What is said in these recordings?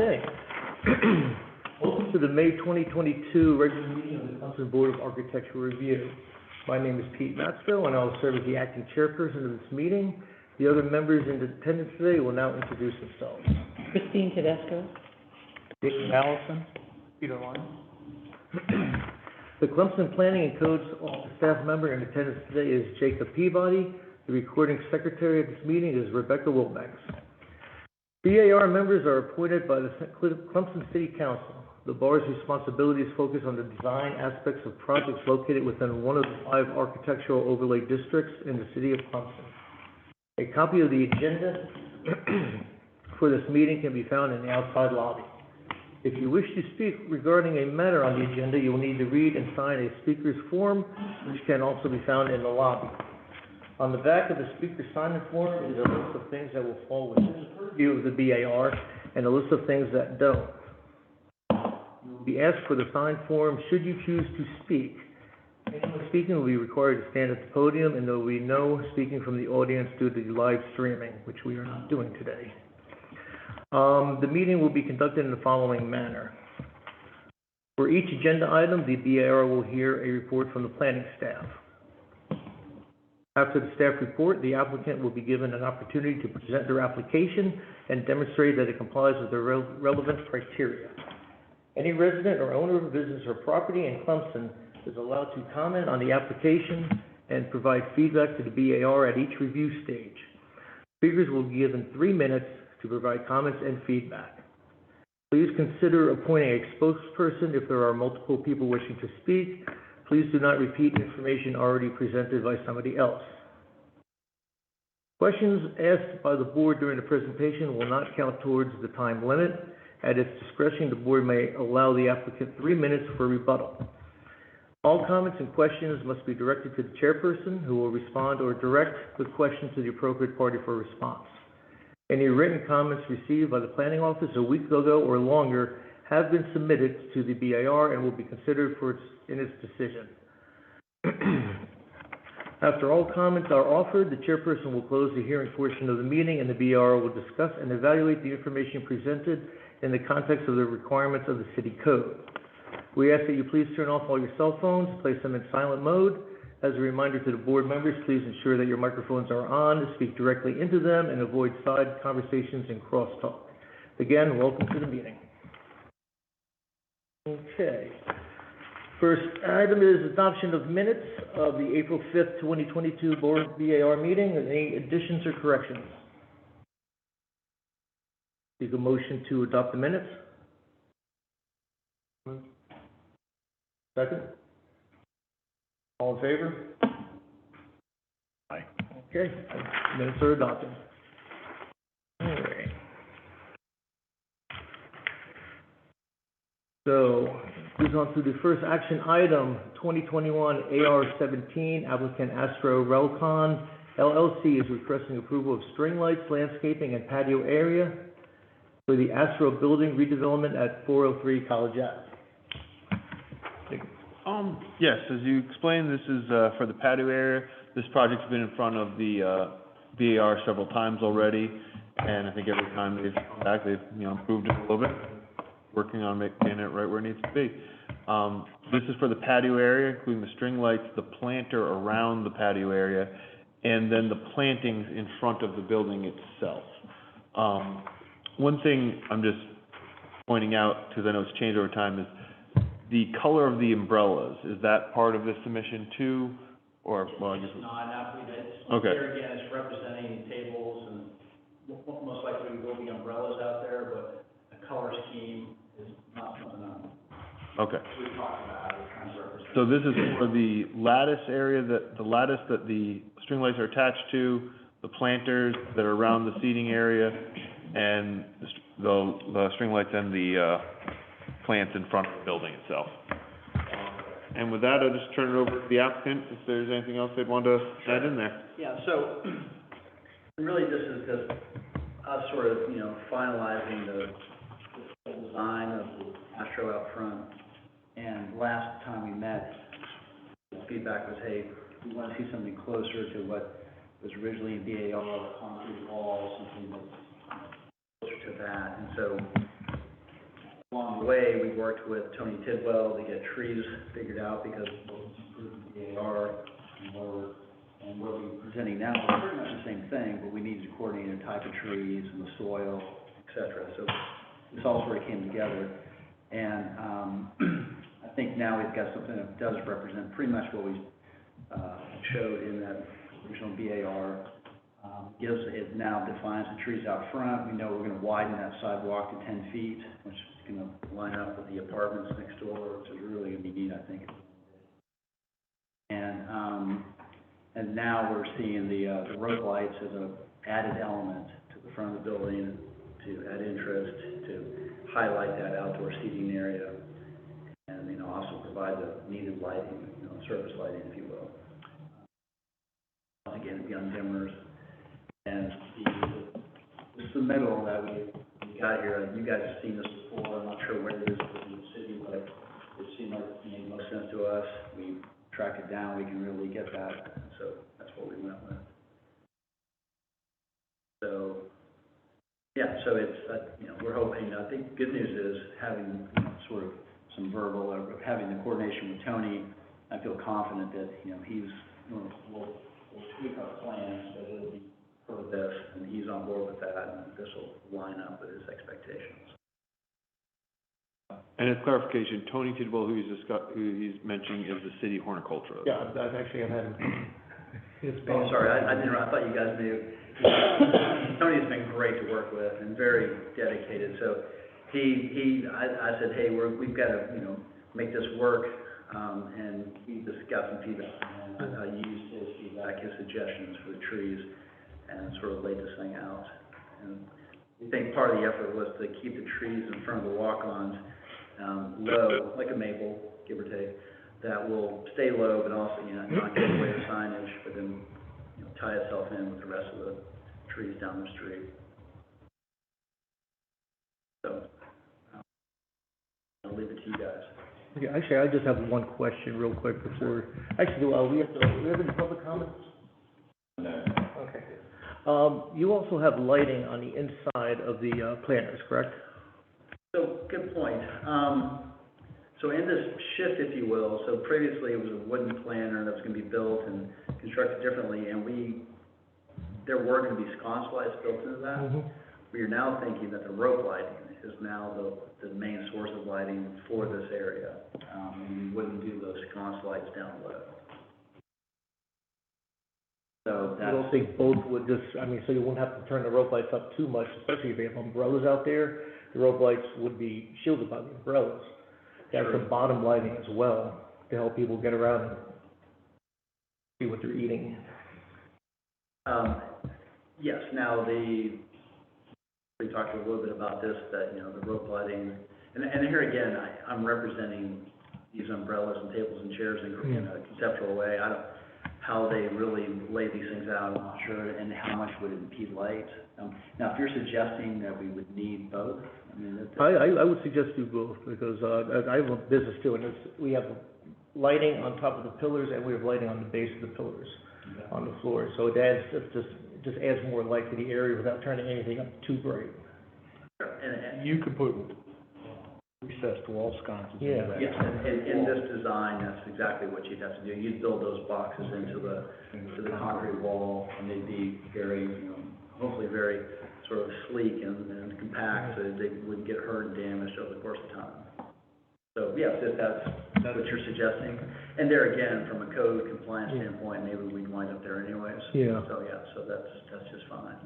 Okay. Welcome to the May 2022 regular meeting of the Clemson Board of Architectural Review. My name is Pete Maxwell, and I will serve as the acting chairperson of this meeting. The other members in attendance today will now introduce themselves. Christine Tedesco. Dick Allison. Peter Lyons. The Clemson Planning and Codes Office staff member in attendance today is Jacob Peabody. The recording secretary of this meeting is Rebecca Wilbanks. BAR members are appointed by the Clemson City Council. The BAR's responsibilities focus on the design aspects of projects located within one of the 5 architectural overlay districts in the city of Clemson. A copy of the agenda for this meeting can be found in the outside lobby. If you wish to speak regarding a matter on the agenda, you will need to read and sign a speaker's form, which can also be found in the lobby. On the back of the speaker sign-in form is a list of things that will fall within the purview of the BAR and a list of things that don't. You will be asked for the signed form should you choose to speak. Anyone speaking will be required to stand at the podium, and there will be no speaking from the audience due to the live streaming, which we are not doing today. The meeting will be conducted in the following manner. For each agenda item, the BAR will hear a report from the planning staff. After the staff report, the applicant will be given an opportunity to present their application and demonstrate that it complies with the relevant criteria. Any resident or owner of a business or property in Clemson is allowed to comment on the application and provide feedback to the BAR at each review stage. Speakers will be given 3 minutes to provide comments and feedback. Please consider appointing a spokesperson if there are multiple people wishing to speak. Please do not repeat information already presented by somebody else. Questions asked by the board during the presentation will not count towards the time limit. At its discretion, the board may allow the applicant 3 minutes for rebuttal. All comments and questions must be directed to the chairperson, who will respond or direct the question to the appropriate party for response. Any written comments received by the planning office a week ago or longer have been submitted to the BAR and will be considered in its decision. After all comments are offered, the chairperson will close the hearing portion of the meeting, and the BAR will discuss and evaluate the information presented in the context of the requirements of the city code. We ask that you please turn off all your cell phones, place them in silent mode. As a reminder to the board members, please ensure that your microphones are on, speak directly into them, and avoid side conversations and crosstalk. Again, welcome to the meeting. Okay. First item is adoption of minutes of the April 5th, 2022 Board BAR meeting. Any additions or corrections? Take a motion to adopt the minutes. Second? All in favor? Aye. Okay, minutes are adopted. All right. So, moves on to the first action item, 2021 AR-17, applicant Astro Relcon LLC is requesting approval of string lights, landscaping, and patio area for the Astro building redevelopment at 403 College Ave. Yes, as you explained, this is for the patio area. This project's been in front of the BAR several times already, and I think every time they've come back, they've improved it a little bit, working on getting it right where it needs to be. This is for the patio area, including the string lights, the planter around the patio area, and then the plantings in front of the building itself. One thing I'm just pointing out, because I know it's changed over time, is the color of the umbrellas. Is that part of the submission too? Or, well, I guess it's not, it's, okay. There again, it's representing tables, and most likely will be umbrellas out there, but the color scheme is not something okay. we've talked about. It's kind of representing. So this is for the lattice area, the lattice that the string lights are attached to, the planters that are around the seating area, and the string lights and the plants in front of the building itself. And with that, I'll just turn it over to the applicant if there's anything else they'd want to add in there. Yeah, so really this is just us sort of, finalizing the design of the Astro out front. And last time we met, the feedback was, hey, we want to see something closer to what was originally in BAR, concrete walls, something that's closer to that. And so along the way, we worked with Tony Tidwell to get trees figured out because they are and what we're presenting now is pretty much the same thing, but we needed to coordinate the type of trees and the soil, et cetera. So this all sort of came together. And I think now we've got something that does represent pretty much what we showed in that original BAR. It now defines the trees out front. We know we're going to widen that sidewalk to 10 feet, which is going to line up with the apartments next door, which is really going to be neat, I think. And now we're seeing the road lights as an added element to the front of the building to add interest, to highlight that outdoor seating area, and, you know, also provide the needed lighting, you know, surface lighting, if you will. Again, young dimmers. And the submittal that we got here, you guys have seen this before, I'm not sure where it is in the city, but it seemed like it made most sense to us. We tracked it down, we can really get that, so that's what we went with. So, yeah, so it's, you know, we're hoping, I think good news is having, you know, sort of some verbal, or having the coordination with Tony, I feel confident that, you know, we'll tweak our plans, but it'll be for this, and he's on board with that, and this will line up with his expectations. And as clarification, Tony Tidwell, who he's mentioning, is the city horticulturalist. Yeah, I've actually had him. Oh, sorry, I didn't know, I thought you guys knew. Tony's been great to work with and very dedicated, so I said, hey, we've got to, you know, make this work, and he just got some feedback, and I used his feedback, his suggestions for the trees, and sort of laid this thing out. And we think part of the effort was to keep the trees in front of the walk-ons low, like a maple, give or take, that will stay low, but also, you know, not get away the signage, but then, you know, tie itself in with the rest of the trees down the street. So, I'll leave it to you guys. Okay, actually, I just have one question real quick before, actually, do we have any public comments? No. Okay. You also have lighting on the inside of the planters, correct? So, good point. So in this shift, if you will, so previously it was a wooden planter that was going to be built and constructed differently, and there were going to be sconce lights built into that. Mm-hmm. We are now thinking that the rope lighting is now the main source of lighting for this area, and we wouldn't do those sconce lights down low. So I don't think both would just, I mean, so you won't have to turn the rope lights up too much, especially if you have umbrellas out there. The rope lights would be shielded by the umbrellas. That's the bottom lighting as well, to help people get around and see what they're eating. Yes, now we talked a little bit about this, that, you know, the rope lighting, and here again, I'm representing these umbrellas and tables and chairs in a conceptual way. How they really lay these things out, I'm not sure, and how much would it impede light. Now, if you're suggesting that we would need both, I mean, I would suggest do both, because I have a business too, and we have lighting on top of the pillars, and we have lighting on the base of the pillars, on the floor. So it just adds more light to the area without turning anything up too bright. And You could put recessed wall sconces into that. yes, and in this design, that's exactly what you'd have to do. You'd build those boxes into the concrete wall, and they'd be very, you know, hopefully very sort of sleek and compact, so they wouldn't get hurt and damaged over the course of time. So yes, if that's what you're suggesting, and there again, from a code compliance standpoint, maybe we'd wind up there anyways. Yeah. So yeah, so that's just fine.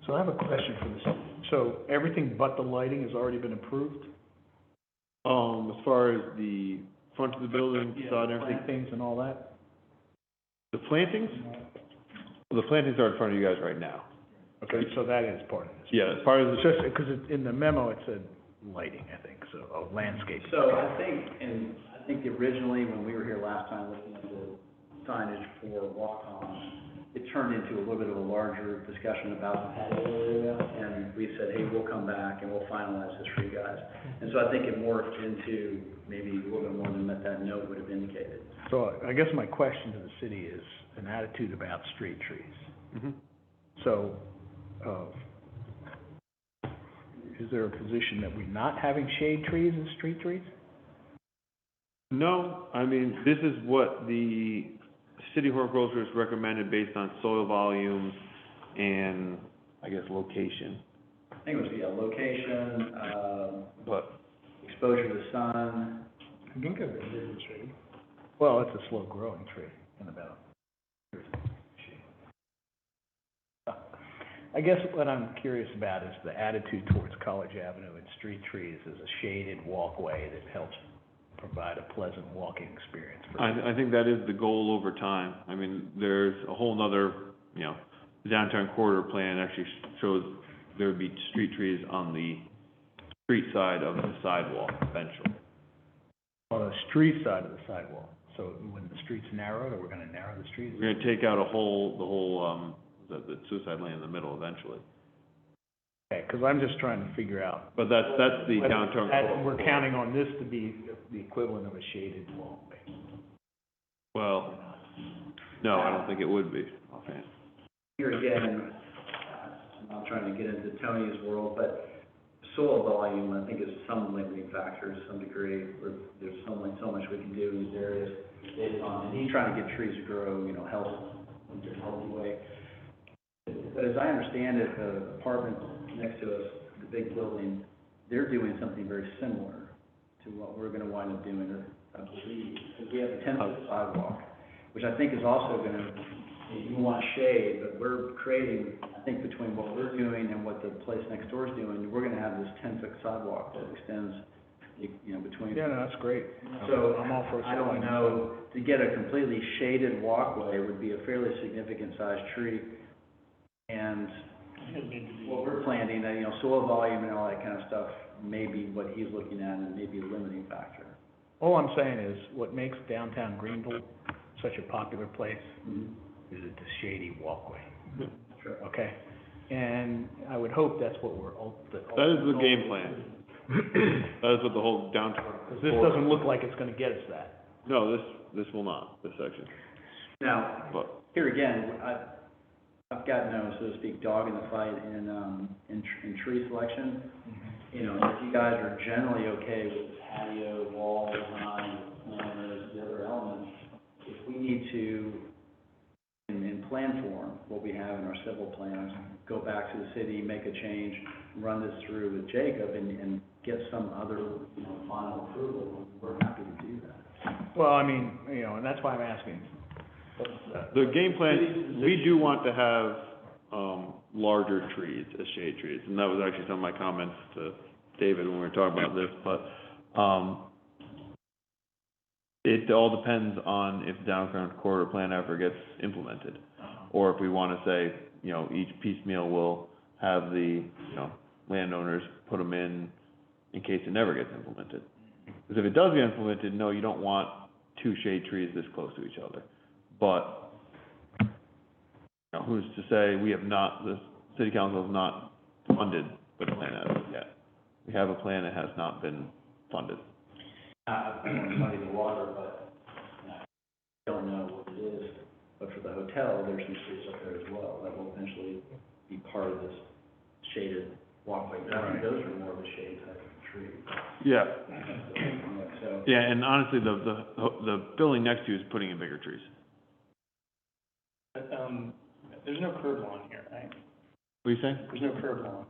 So I have a question for this. So everything but the lighting has already been approved? As far as the front of the building, facade, and everything, Plantings and all that? the plantings? Well, the plantings are in front of you guys right now. Okay, so that is part of this. Yeah, as part of the, It's just, because in the memo, it said lighting, I think, so, landscape. So I think originally, when we were here last time looking at the signage for walk-on, it turned into a little bit of a larger discussion about the patio area, and we said, hey, we'll come back and we'll finalize this for you guys. And so I think it morphed into maybe a little bit more than that note would have indicated. So I guess my question to the city is an attitude about street trees. Mhm. So, is there a position that we're not having shade trees and street trees? No, I mean, this is what the city horticulturist recommended based on soil volume and, I guess, location. I think it was, yeah, location, But, exposure to the sun. I think of it as shade. Well, it's a slow-growing tree in about. I guess what I'm curious about is the attitude towards College Avenue and street trees as a shaded walkway that helps provide a pleasant walking experience for people. I think that is the goal over time. I mean, there's a whole nother, the downtown corridor plan actually shows there would be street trees on the street side of the sidewalk eventually. On the street side of the sidewalk, so when the street's narrowed, or we're gonna narrow the streets? We're gonna take out the whole the suicide lane in the middle eventually. Okay, because I'm just trying to figure out. But that's the whether downtown that- corridor. We're counting on this to be the equivalent of a shaded walkway. Well, no, I don't think it would be, offhand. Here again, I'm not trying to get into Tony's world, but soil volume, I think, is some limiting factor to some degree, where there's so much we can do in these areas based on, and he's trying to get trees to grow, in a healthy way. But as I understand it, the apartment next to us, the big building, they're doing something very similar to what we're gonna wind up doing, I believe, because we have a 10-foot sidewalk, which I think is also gonna, you want shade, but we're creating, I think, between what we're doing and what the place next door is doing, we're gonna have this 10-foot sidewalk that extends, between. Yeah, no, that's great. So, I'm all for I don't know, to get a completely shaded walkway would be a fairly significant sized tree. And what we're planning, soil volume and all that kind of stuff may be what he's looking at and may be a limiting factor. All I'm saying is, what makes downtown Greenville such a popular place is it's a shady walkway, Sure. okay? And I would hope that's what That is the game plan. That is what the whole downtown. Because this doesn't look like it's gonna get us that. No, this will not, this section. Now, But, here again, I've got no, so to speak, dog in the fight in tree selection. If you guys are generally okay with the patio, wall design, planters, the other elements, if we need to, in plan form, what we have in our civil plans, go back to the city, make a change, run this through with Jacob and get some other, final approval, we're happy to do that. Well, I mean, and that's why I'm asking. the game plan, we do want to have, larger trees as shade trees, and that was actually some of my comments to David when we were talking about this, but, it all depends on if downtown corridor plan ever gets implemented, or if we wanna say, each piecemeal will have the, landowners put them in case it never gets implemented. Because if it does get implemented, no, you don't want two shade trees this close to each other. But, who's to say the city council has not funded the plan as of yet? We have a plan that has not been funded. I don't want to muddy the water, but I don't know what it is. But for the hotel, there's some trees up there as well that will eventually be part of this shaded walkway. But I think those are more of a shade type of tree. Yeah. So, Yeah, and honestly, the building next to you is putting in bigger trees. There's no curb lawn here, right? What are you saying? There's no curb lawn.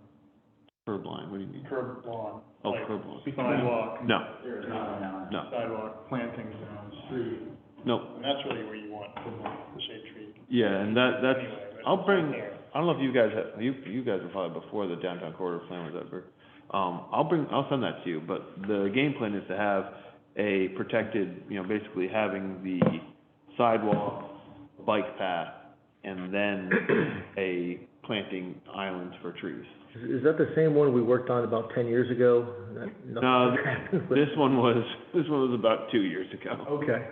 Curb line, what do you mean? Curb lawn. Oh, like curb line. Sidewalk. No, there is not now. no, Sidewalk, plantings around the street. no. And that's really where you want the shade tree. Yeah, and that's, Anyway, but I'll it's bring, not there. I don't know if you guys have, you guys were probably before the downtown corridor plan was ever. I'll send that to you, but the game plan is to have a protected, basically having the sidewalk, bike path, and then a planting islands for trees. Is that the same one we worked on about 10 years ago? No, this one was about 2 years ago. Okay.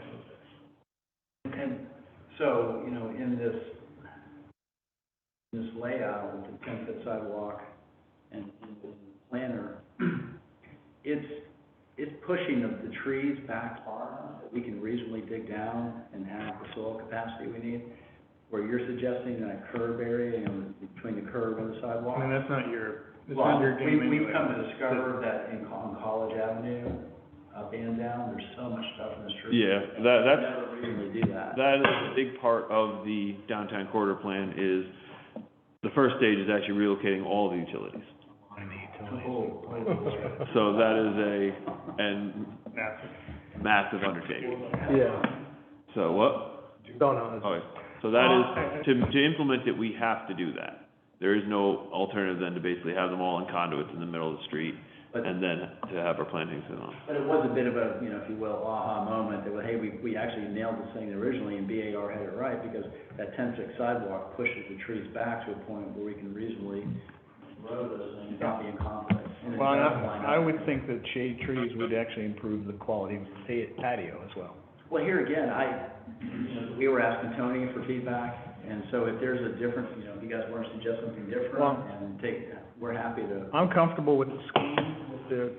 And so, in this layout with the 10-foot sidewalk and the planter, it's pushing the trees back far enough that we can reasonably dig down and have the soil capacity we need. Where you're suggesting that curb area, between the curb and the sidewalk. I mean, that's not your It's Well, under game we've anyway. come to discover that on College Avenue, up and down, there's so much stuff in the street. Yeah, that's, Never really do that. that is a big part of the downtown corridor plan is, the first stage is actually relocating all the utilities. Oh. So that is massive undertaking. Yeah. So what? Don't know. Oh, so that is, to implement it, we have to do that. There is no alternative than to basically have them all in conduits in the middle of the street, and then to have our plantings in on. But it was a bit of a, you know, if you will, aha moment, that, hey, we actually nailed this thing originally, and BAR had it right, because that 10-6 sidewalk pushes the trees back to a point where we can reasonably grow those things, not be in conflict. And it Well, does line up. I would think that shade trees would actually improve the quality of the patio as well. Well, here again, we were asking Tony for feedback, and so if there's a different, you know, if you guys want to suggest something different, Well- and we're happy to. I'm comfortable with the scheme, with the,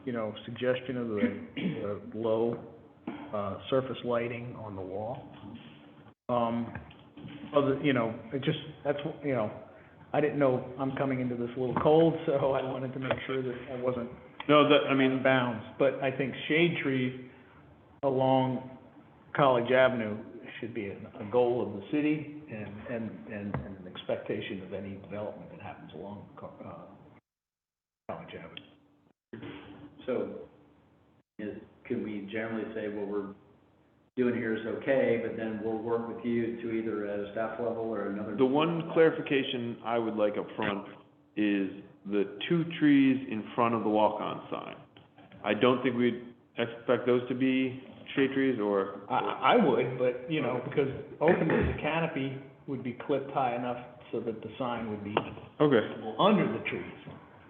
you know, suggestion of the low, surface lighting on the wall. You know, that's, you know, I didn't know I'm coming into this a little cold, so I wanted to make sure that I wasn't No, that, I mean, in bounds. But I think shade trees along College Avenue should be a goal of the city and an expectation of any development that happens along, College Avenue. So, could we generally say, what we're doing here is okay, but then we'll work with you to either at a staff level or another? the one clarification I would like up front is the 2 trees in front of the walk-on sign. I don't think we'd expect those to be shade trees, or? I would, but, you know, because ultimately the canopy would be clipped high enough so that the sign would be Okay. under the trees.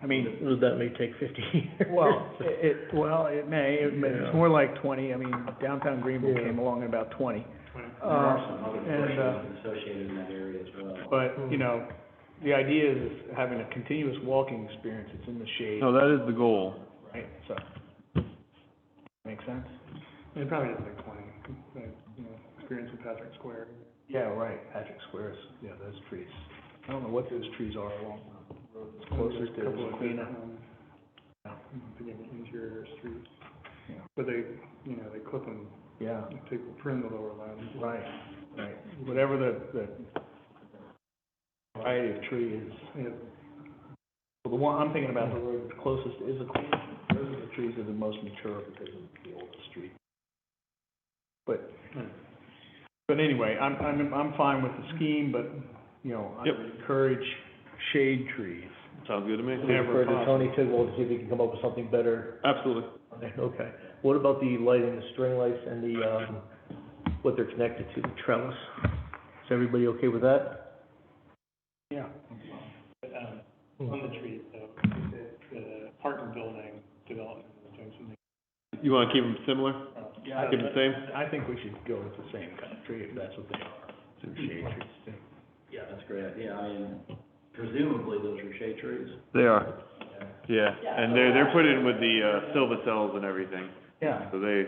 I mean, That may take 50 years. well, it may, it's more like 20, I mean, downtown Greenville came along in about 20. There are some other and, bushes associated in that area as well. But, you know, the idea is having a continuous walking experience, it's in the shade, No, that is the goal. right, so, make sense? It probably is like 20, like, you know, experience in Patrick Square. Yeah, right, Patrick Squares, yeah, those trees. I don't know what those trees are along the road, it's closest to Aquina. To get the interior streets, Yeah. but they, you know, they clip them Yeah, to trim the lower limbs. right, right, whatever the variety of tree is. Yeah. Well, the one, I'm thinking about the road closest is Aquina, those are the trees that are the most mature because of the oldest street. But anyway, I'm fine with the scheme, but, you know, I Yep. would encourage shade trees. Sounds good to me. Never Refer to Tony Tidwell to see if he can come up with something better. Absolutely. Okay. What about the lighting, the string lights and the, what they're connected to, the trellis? Is everybody okay with that? Yeah. On the trees, though, the apartment building development is doing something. You wanna keep them similar? Yeah, Keep it the same? I think we should go with the same kind of tree, if that's what they are, some shade trees too. Yeah, that's a great idea. I mean, presumably those are shade trees. They are. Yeah, and they're put in with the, silver cells and everything. Yeah, So they,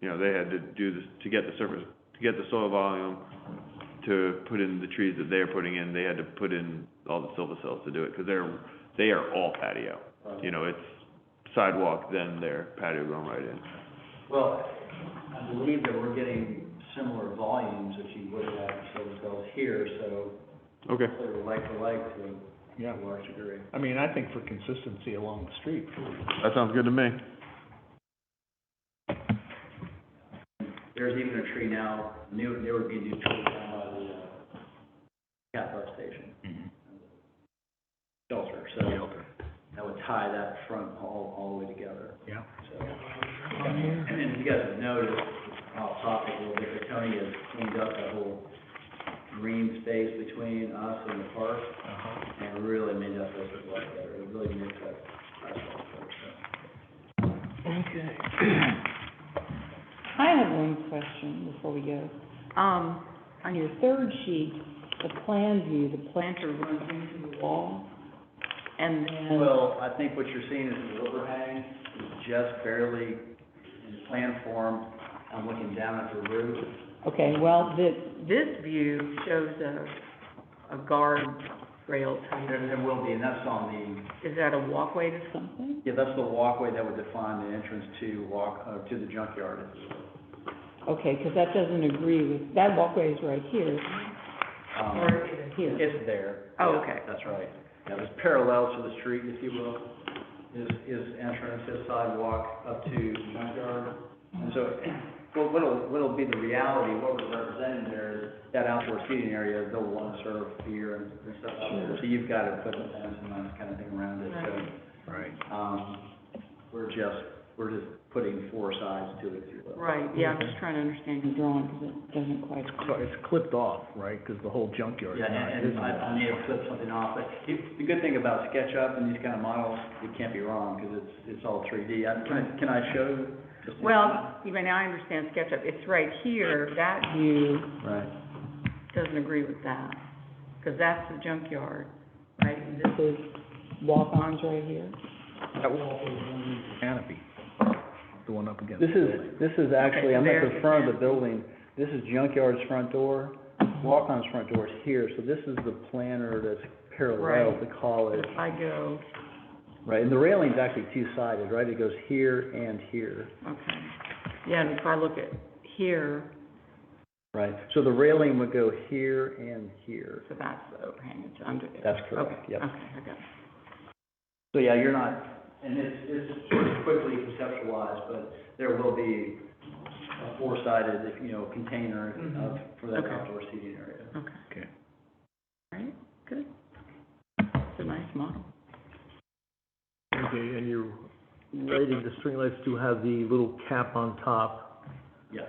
you know, they had to do this, to get the surface, to get the soil volume, to put in the trees that they're putting in, they had to put in all the silver cells to do it, because they are all patio. You know, it's sidewalk, then their patio going right in. Well, I believe that we're getting similar volumes, if you would have solar cells here, so Okay. they're like for like to yeah. a large degree. I mean, I think for consistency along the street. That sounds good to me. There's even a tree now, there would be a new tree down by the, cat park station. Shelter, so that would tie that front all the way together. Yeah. So, and if you guys have noticed, off topic a little bit, but Tony has cleaned up that whole green space between us and the park, and really made that place look a lot better. It really makes that asphalt better, so. Okay. I have one question before we go. On your third sheet, the plan view, the planter runs into the wall, and then... Well, I think what you're seeing is the overhang is just barely in plan form. I'm looking down at the roof. Okay, well, this view shows a guard trail type? There will be, and that's on the, Is that a walkway to something? yeah, that's the walkway that would define the entrance to to the junkyard. Okay, because that doesn't agree with, that walkway is right here, or is it here? It's there. Oh, Yeah, okay. That's right. Yeah, it's parallel to the street, if you will, is entrance, is sidewalk up to the junkyard. And so, what'll be the reality, what we're representing there is that outdoor seating area, they'll want to serve beer and stuff out there. So you've got to put a fence and that kind of thing around it, so. Right. We're just putting four sides to it, if you will. Right, yeah, I'm just trying to understand your drawing, because it doesn't quite. So it's clipped off, right, because the whole junkyard is Yeah, not and visible. I may have clipped something off, but the good thing about SketchUp and these kind of models, you can't be wrong, because it's all 3D. Can I show you? Well, even now I understand SketchUp, it's right here, that view Right. doesn't agree with that, because that's the junkyard, right? And this is walk-ons right here. That wall is one canopy, the one up against This the is, building. this is actually, Okay, I'm at there's the the front of the canopy. building. This is Junkyard's front door. Walk-on's front door is here, so this is the planter that's parallel Right. to college. If I go, Right, and the railing's actually two-sided, right? It goes here and here. okay, yeah, and if I look at here, Right, so the railing would go here and here. so that's the overhang, it's under there. That's correct, Okay, yep. okay, I got it. So, yeah, you're not, and it's pretty quickly conceptualized, but there will be a four-sided, container for that Okay. outdoor seating area. Okay. Okay. All right, good. It's a nice model. Okay, and you're writing the string lights to have the little cap on top. Yes,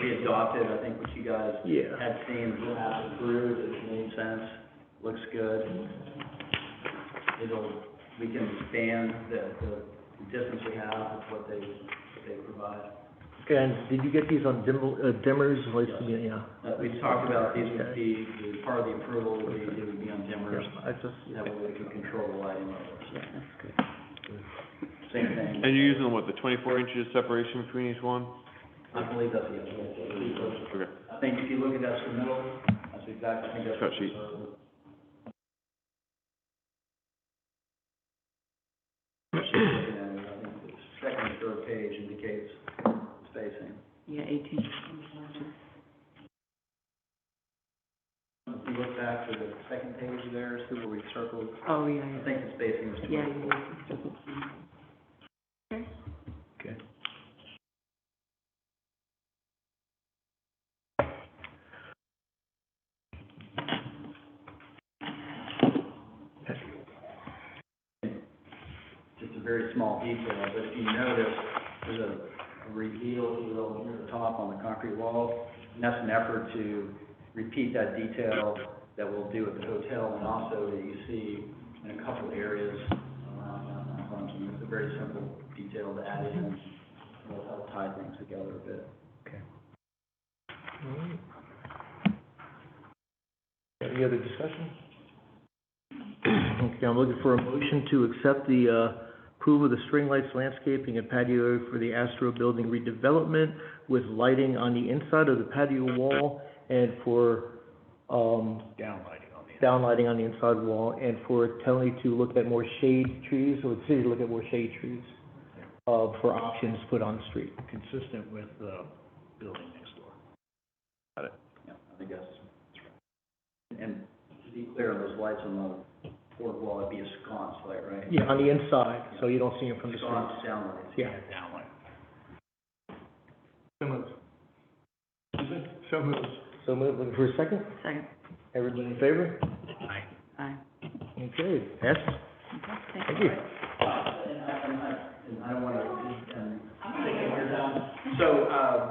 we adopted, I think, what you guys Yeah. had seen, perhaps approved, it made sense, looks good. We can expand the distance we have with what they provide. And did you get these on dimmers, like, Yes. yeah? We talked about these would be, part of the approval would be, they would be on dimmers, I just, that way we can control the lighting levels. Yeah, that's good. Same thing. And you're using, what, the 24 inches separation between each one? I believe that's the other. Okay. I think if you look at that submittal, that's exactly, I think that's. Cut sheet. I think the second or third page indicates spacing. Yeah, 18. If you look back to the second page there, see where we circled, Oh, yeah, I yeah. think the spacing was Yeah, 24. yeah. Okay. Okay. Just a very small detail, but if you notice, there's a reveal, if you will, near the top on the concrete wall. And that's an effort to repeat that detail that we'll do at the hotel, and also that you see in a couple areas around Clemson. It's a very simple detail to add in, and it'll help tie things together a bit. any other discussion? Okay, I'm looking for a motion to accept the, approval of the string lights, landscaping, and patio area for the Astro Building redevelopment with lighting on the inside of the patio wall and for, Downlighting on the. downlighting on the inside wall, and for Tony to look at more shade trees, or the city to look at more shade trees, for options put on the street. Consistent with the building next door. Got it. Yeah, I think that's right. And to be clear, on those lights on the port wall, it'd be a sconce light, right? Yeah, on the inside, so you don't see them from the street. Sconce downlights. Yeah. Downlight. So moved. So moved. So move, looking for a second? Second. Everybody in favor? Aye. Aye. Okay, yes, Okay, thank you. And I don't want to, and I'm taking your time. So,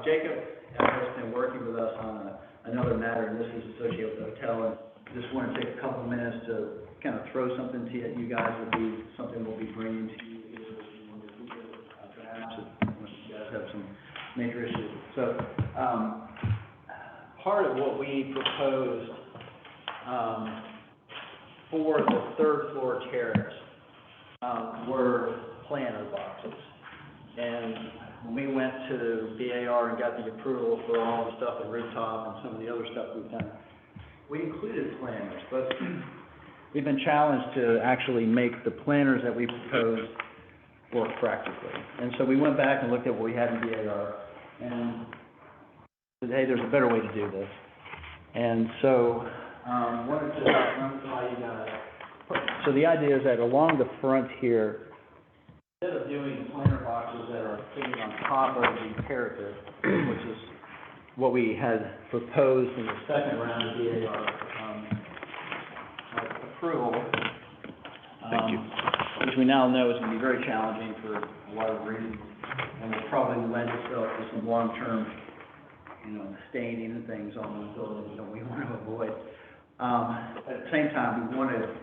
Jacob has been working with us on another matter, and this is associated with the hotel, and just want to take a couple minutes to kind of throw something to you guys, would be something we'll be bringing to you in the future, perhaps, if you guys have some major issues. So, part of what we proposed, for the third floor terrace, were planter boxes. And when we went to BAR and got the approval for all the stuff at rooftop and some of the other stuff we've done, we included planners, but we've been challenged to actually make the planners that we proposed work practically. And so we went back and looked at what we had in DAR and said, hey, there's a better way to do this. And so, wanted to run by you guys. So the idea is that along the front here, instead of doing planter boxes that are sitting on top of the parapet, which is what we had proposed in the second round of DAR approval, which we now know is going to be very challenging for a lot of reasons, and will probably lend itself to some long-term, staining and things on the buildings that we want to avoid. At the same time, we want to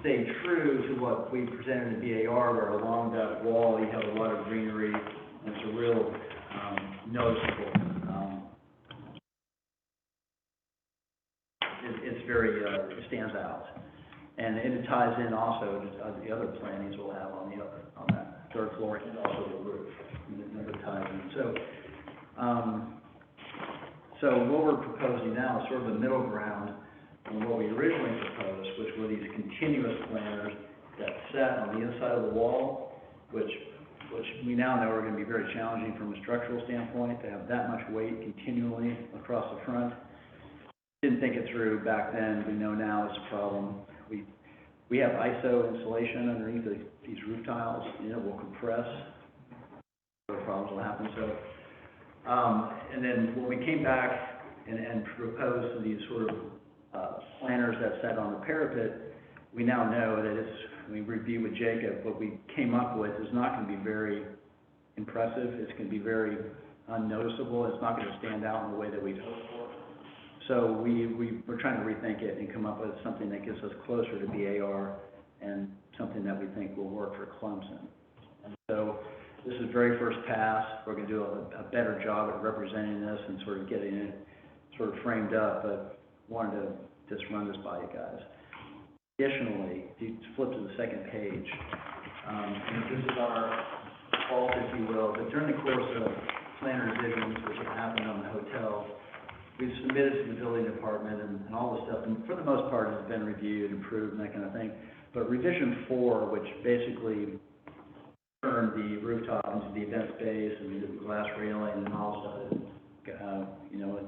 stay true to what we presented in DAR, where along that wall you have a lot of greenery, and it's a real noticeable. It's very, it stands out. And it ties in also to the other plantings we'll have on that third floor and also the roof. And it never ties in. So what we're proposing now is sort of the middle ground on what we originally proposed, which were these continuous planters that sat on the inside of the wall, which we now know are going to be very challenging from a structural standpoint to have that much weight continually across the front. Didn't think it through back then. We know now it's a problem. We have ISO insulation underneath these roof tiles, and it will compress. Other problems will happen. So, and then when we came back and proposed these sort of planters that sat on the parapet, we now know that we reviewed with Jacob, what we came up with is not going to be very impressive. It's going to be very unnoticeable. It's not going to stand out in the way that we'd hoped for. So we're trying to rethink it and come up with something that gets us closer to BAR and something that we think will work for Clemson. And so this is very first pass. We're going to do a better job at representing this and sort of getting it sort of framed up, but wanted to just run this by you guys. Additionally, if you flip to the second page, this is our fault, if you will, but during the course of plan revisions, which have happened on the hotel, we've submitted to the building department and all this stuff, and for the most part has been reviewed, improved, and that kind of thing. But revision 4, which basically turned the rooftop into the event space and the glass railing and all stuff that,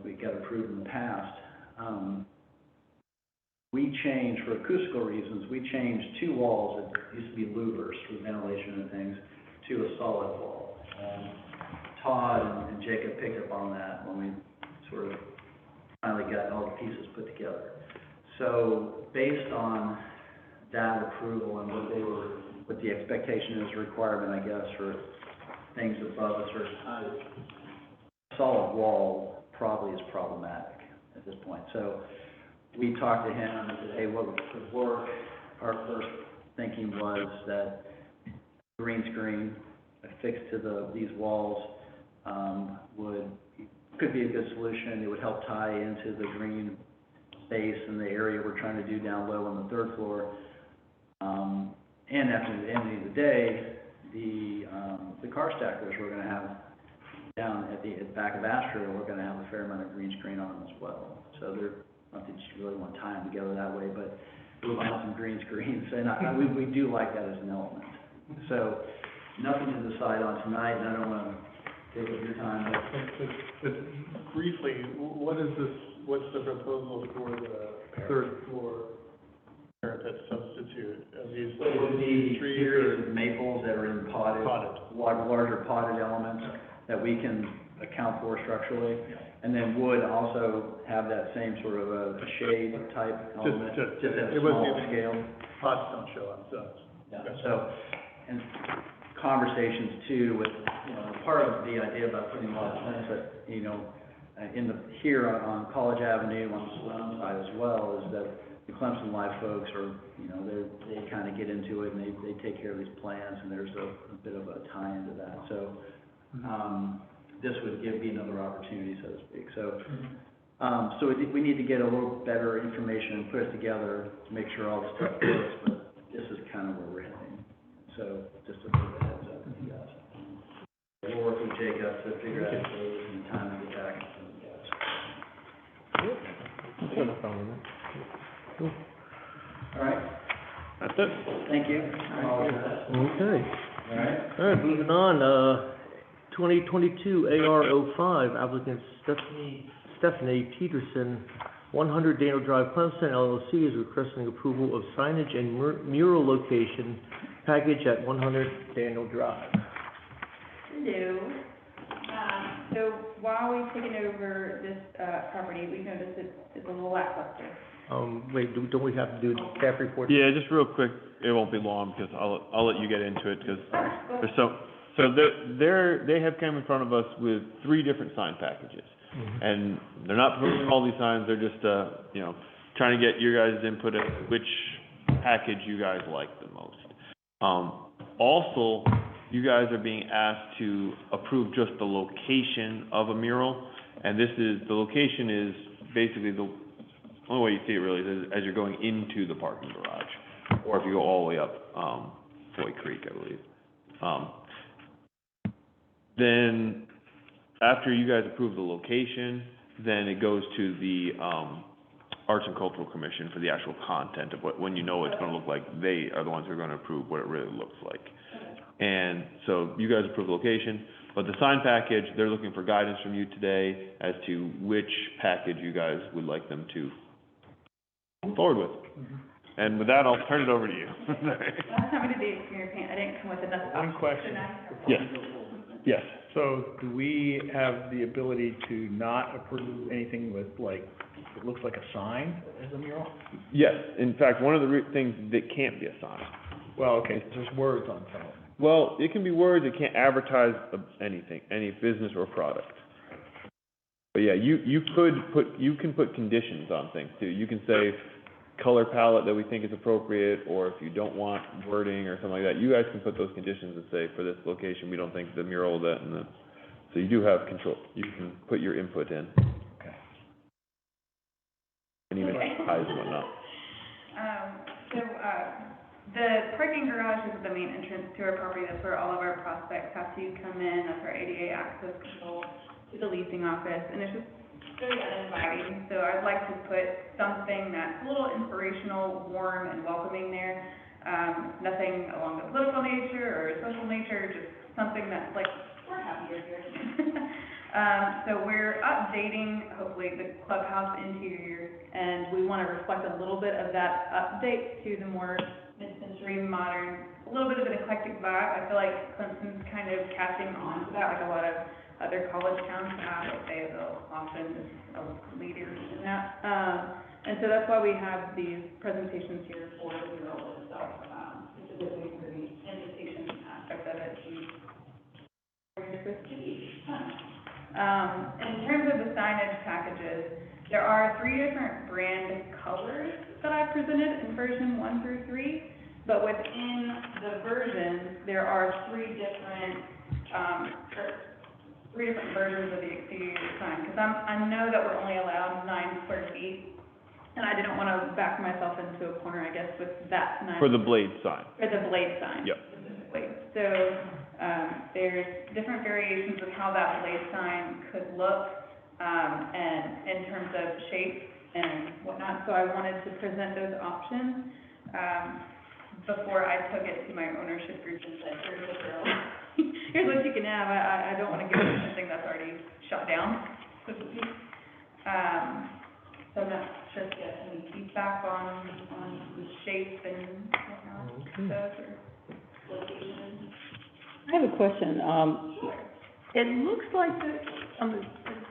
we got approved in the past, we changed, for acoustical reasons, we changed 2 walls that used to be louvers for ventilation and things to a solid wall. And Todd and Jacob picked up on that when we sort of finally got all the pieces put together. So based on that approval and what the expectation is, requirement, I guess, for things above a certain height, solid wall probably is problematic at this point. So we talked to him and said, hey, what would work? Our first thinking was that green screen affixed to these walls could be a good solution. It would help tie into the green space and the area we're trying to do down low on the 3rd floor. And at the end of the day, the car stackers we're going to have down at the back of Astro, we're going to have a fair amount of green screen on them as well. So they're not that you really want to tie them together that way, but we'll have some green screens, and we do like that as an element. So nothing to decide on tonight, and I don't want to take up your time. But briefly, what's the proposal for the 3rd floor parapet substitute? It would be series of maples that are in larger potted elements that we can account for structurally. Yeah. And then wood also have that same sort of a shade type element, just at a small scale. Pots don't show up, so. Yeah, so, and conversations too with, part of the idea about putting a lot of plants that, here on College Avenue on the Sloan side as well, is that the Clemson Life folks are, they kind of get into it and they take care of these plans, and there's a bit of a tie into that. So, this would be another opportunity, so to speak. So, so we need to get a little better information and put it together to make sure all the stuff works, but this is kind of where we're heading. So, just a bit of a heads up with you guys. We'll work with Jacob to figure out the dates and the time to get back to you guys. No problem with that. Cool. All right, That's it. thank you. Okay. All right. All right, moving on, 2022 AR05, applicant Stephanie Peterson, 100 Daniel Drive, Clemson LLC is requesting approval of signage and mural location package at 100 Daniel Drive. Hello. So while we've taken over this, property, we've noticed it's a little lackluster. Wait, don't we have to do the staff report? Yeah, just real quick, it won't be long, because I'll let you get into it, because there's so they have come in front of us with 3 different sign packages. Mhm. And they're not proposing all these signs, they're just, you know, trying to get your guys' input at which package you guys like the most. Also, you guys are being asked to approve just the location of a mural, and the location is basically the only way you see it really is as you're going into the parking garage, or if you go all the way up, Foy Creek, I believe. Then, after you guys approve the location, then it goes to the, Arts and Cultural Commission for the actual content of when you know it's gonna look like. They are the ones who are gonna approve what it really looks like. And so, you guys approve the location, but the sign package, they're looking for guidance from you today as to which package you guys would like them to move forward with. And with that, I'll turn it over to you. Last time I did the exterior paint, I didn't come with enough. One question. Yes. Yes. So do we have the ability to not approve anything with like, it looks like a sign as a mural? Yes, in fact, one of the things that can't be a sign. Well, okay, there's words on some of them. Well, it can be words, it can't advertise anything, any business or product. But yeah, you can put conditions on things too. You can say color palette that we think is appropriate, or if you don't want wording or something like that, you guys can put those conditions and say, for this location, we don't think the mural that and the, so you do have control. You can put your input in. Okay. And even size and whatnot. The parking garage is the main entrance to our property. That's where all of our prospects have to come in. That's our ADA access control to the leasing office, and it's just very uninviting. So I'd like to put something that's a little inspirational, warm, and welcoming there. Nothing along the political nature or social nature, just something that's like, we're happier here. So we're updating, hopefully, the clubhouse interior, and we want to reflect a little bit of that update to the more mid-century, modern, a little bit of an eclectic vibe. I feel like Clemson's kind of catching on to that, like a lot of other college towns have. Fayetteville, Austin is a leader in that. And so that's why we have these presentations here for the mural itself, specifically for the invitation aspect of it. In terms of the signage packages, there are 3 different brand colors that I presented in version 1 through 3, but within the versions, there are 3 different versions of the exterior sign, because I know that we're only allowed 9 square feet, and I didn't want to back myself into a corner, I guess, with that 9. For the blade sign. For the blade sign. Yep. Specifically. So, there's different variations of how that blade sign could look, and in terms of shape and whatnot. So I wanted to present those options, before I took it to my ownership group and said, here's what you're allowed. Here's what you can have. I don't want to give you something that's already shut down, so to speak. So I'm not sure if you have any feedback on the shape and whatnot, or location. I have a question. It looks like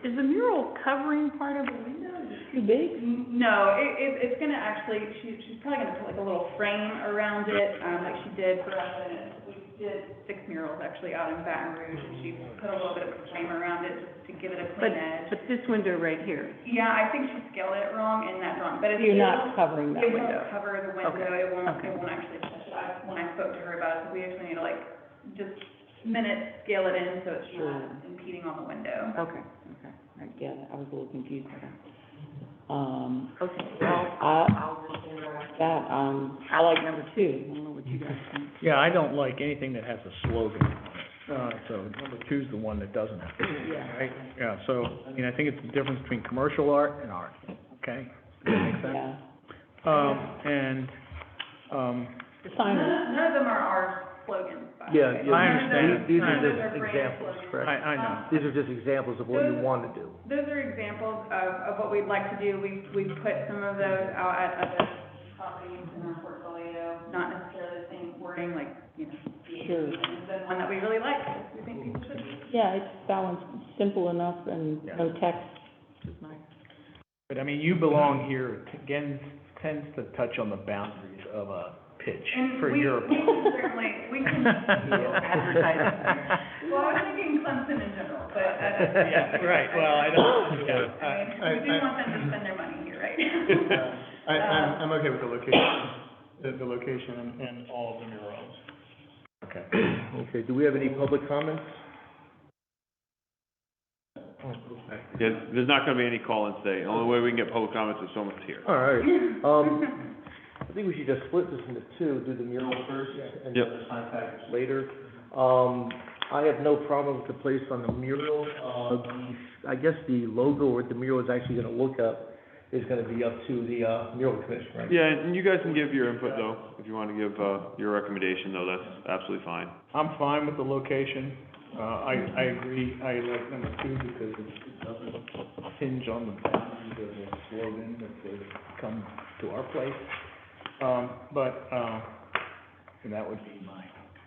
is the mural covering part of the window? Is it too big? No, it's gonna actually, she's probably gonna put like a little frame around it, like she did for us. We did 6 murals actually out in Baton Rouge, and she put a little bit of a frame around it just to give it a clean edge. But this window right here, Yeah, I think she scaled it wrong in that drawing, but you're not covering that it won't window. cover the window, Okay. it won't Okay. actually touch it. When I spoke to her about it, we actually need to like, just scale it in so it's Sure. not impeding on the window. Okay, I get it. I was a little confused by that. Okay, well, I'll just say right that, I like number 2. I don't know what you guys think. Yeah, I don't like anything that has a slogan on it. So number 2 is the one that doesn't have it, Yeah. right? Yeah, so, I mean, I think it's the difference between commercial art and art, okay? Does that make sense? Yeah. And The signage. None of them are our slogans, by the Yeah, way. yeah. I understand. These None are of those just are brand examples, slogans. correct? I know. These are just examples of what you want to do. Those are examples of what we'd like to do. We've put some of those out at other properties in our portfolio, not necessarily the same wording, like, you know, Sure. the one that we really like, we think people should. Yeah, it's balanced, simple enough and Yeah. no text, which is nice. But I mean, you belong here, again, tends to touch on the boundaries of a pitch And for we your. can certainly, we can. Advertising. Well, I was thinking Clemson in general, but. Yeah, right, well, I don't, yeah. I mean, we do want them to spend their money here, right? I'm okay with the location and all of the murals. Okay. Okay, do we have any public comments? Yeah, there's not gonna be any call-ins today. The only way we can get public comments is someone's here. All right, I think we should just split this into two, do the mural first and then Yep. the sign package later. I have no problem with the place on the mural. I guess the logo or what the mural is actually gonna look up is gonna be up to the, mural commission, right? Yeah, and you guys can give your input though, if you wanna give, your recommendation though, that's absolutely fine. I'm fine with the location. I agree, I like number 2 because it doesn't hinge on the boundaries of the slogan that says, come to our place. And that would be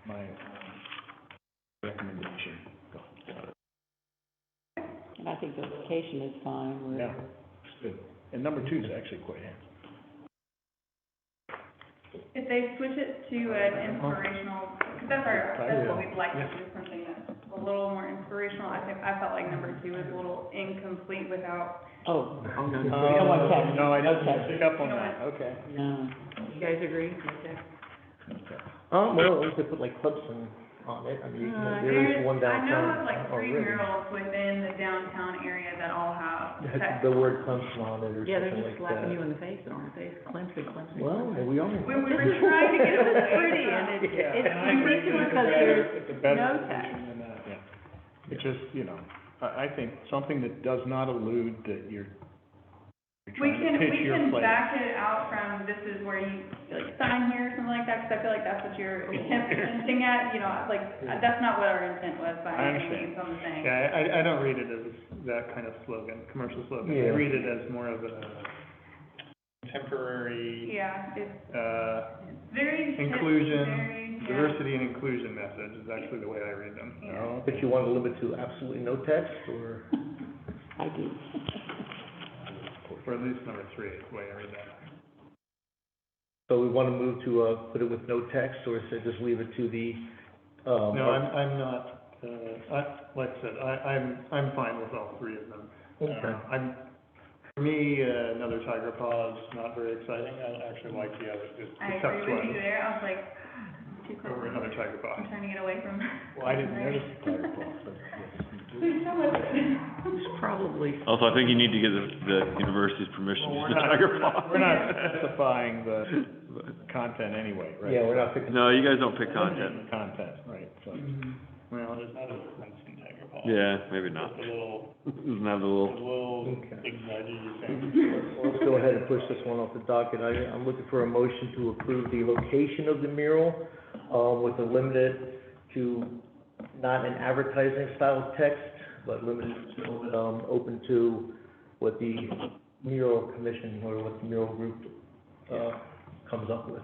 my recommendation. And I think the location is fine, Yeah, where, it's good. And number 2 is actually quite handsome. If they switch it to an inspirational, because that's what we'd like to do, something that's a little more inspirational. I felt like number 2 was a little incomplete without, no, we don't want text. No, I No didn't text. pick up on that, okay. No. You guys agree? No text? Well, we could put like Clemson on it, I mean, there is one I know downtown of like 3 already. murals within the downtown area that all have That text. has the word Clemson on it or Yeah, they're something just like slapping that. you in the face, aren't they? Clemson, Clemson. Well, Clemson. we are. When we were trying to get it It's pretty, and Yeah. it's ridiculous because It's a better no solution text. than that, yeah. It's just, you know, I think something that does not allude that you're We trying to pitch we your can place. back it out from, this is where you, like, sign here or something like that, because I feel like that's what you're hinting at, you know, like, that's not what our intent was by I any understand. means, I'm saying. Yeah, I don't read it as that kind of slogan, commercial slogan. I Yeah. read it as more of a contemporary, Yeah, it's very hip, inclusion, very, yeah. diversity and inclusion message is actually the way I read them. Yeah. But you want to limit to absolutely no text, or? I do. For at least number 3 is the way I read that. So we want to move to, put it with no text, or say just leave it to the, No, I'm not, like I said, I'm fine with all 3 of them. Okay. For me, another tiger paw is not very exciting. I actually like the other, just I the tuck agree with you sweat there, I was like, too close. over another tiger paw. I'm trying to get away from. Well, I didn't notice the tiger paw, but yes, you do. Please tell us. It's probably, Also, I think you need to get the university's permission to use the tiger paw. We're not specifying the content anyway, right? Yeah, we're not picking. No, you guys don't pick content. Content, right, so. Well, there's not a Clemson tiger paw. Yeah, maybe not. Just a little, Doesn't have the little, Okay. exaggerated thing. Let's go ahead and push this one off the docket. I'm looking for a motion to approve the location of the mural, with a limited to, not an advertising style text, but limited to, open to what the mural commission or what the mural group, comes up with.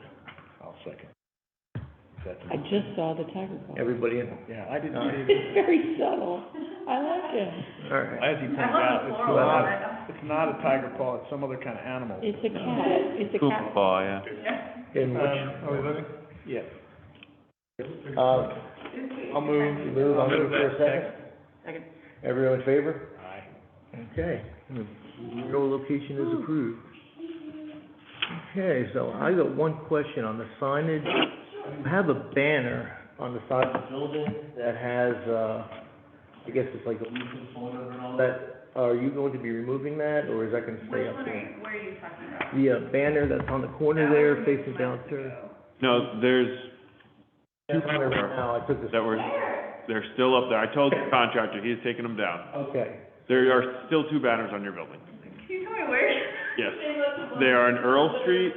I'll second. I just saw the tiger paw. Everybody in? Yeah, I didn't see it. It's very subtle. I like it. All right. As you I pointed love out, the floral on it. it's not a tiger paw, it's some other kind of animal. It's a cat. It's a poop cat. paw, yeah. Yeah. In which, Are we voting? Yeah. I'll move. I'll move for a second. Second. Everyone in favor? Aye. Okay, mural location is approved. Okay, so I got one question on the signage. You have a banner on the side of the building that has, I guess it's like a leaf component and all that. Are you going to be removing that, or is that gonna stay Which up one there? where are you talking about? The, banner that's on the corner there facing downstairs? No, there's Two banners now, I took this. that were, they're still up there. I told the contractor, he's taking them down. Okay, There are still 2 banners on your building. Can you tell me where? Yes. They are on Earl Street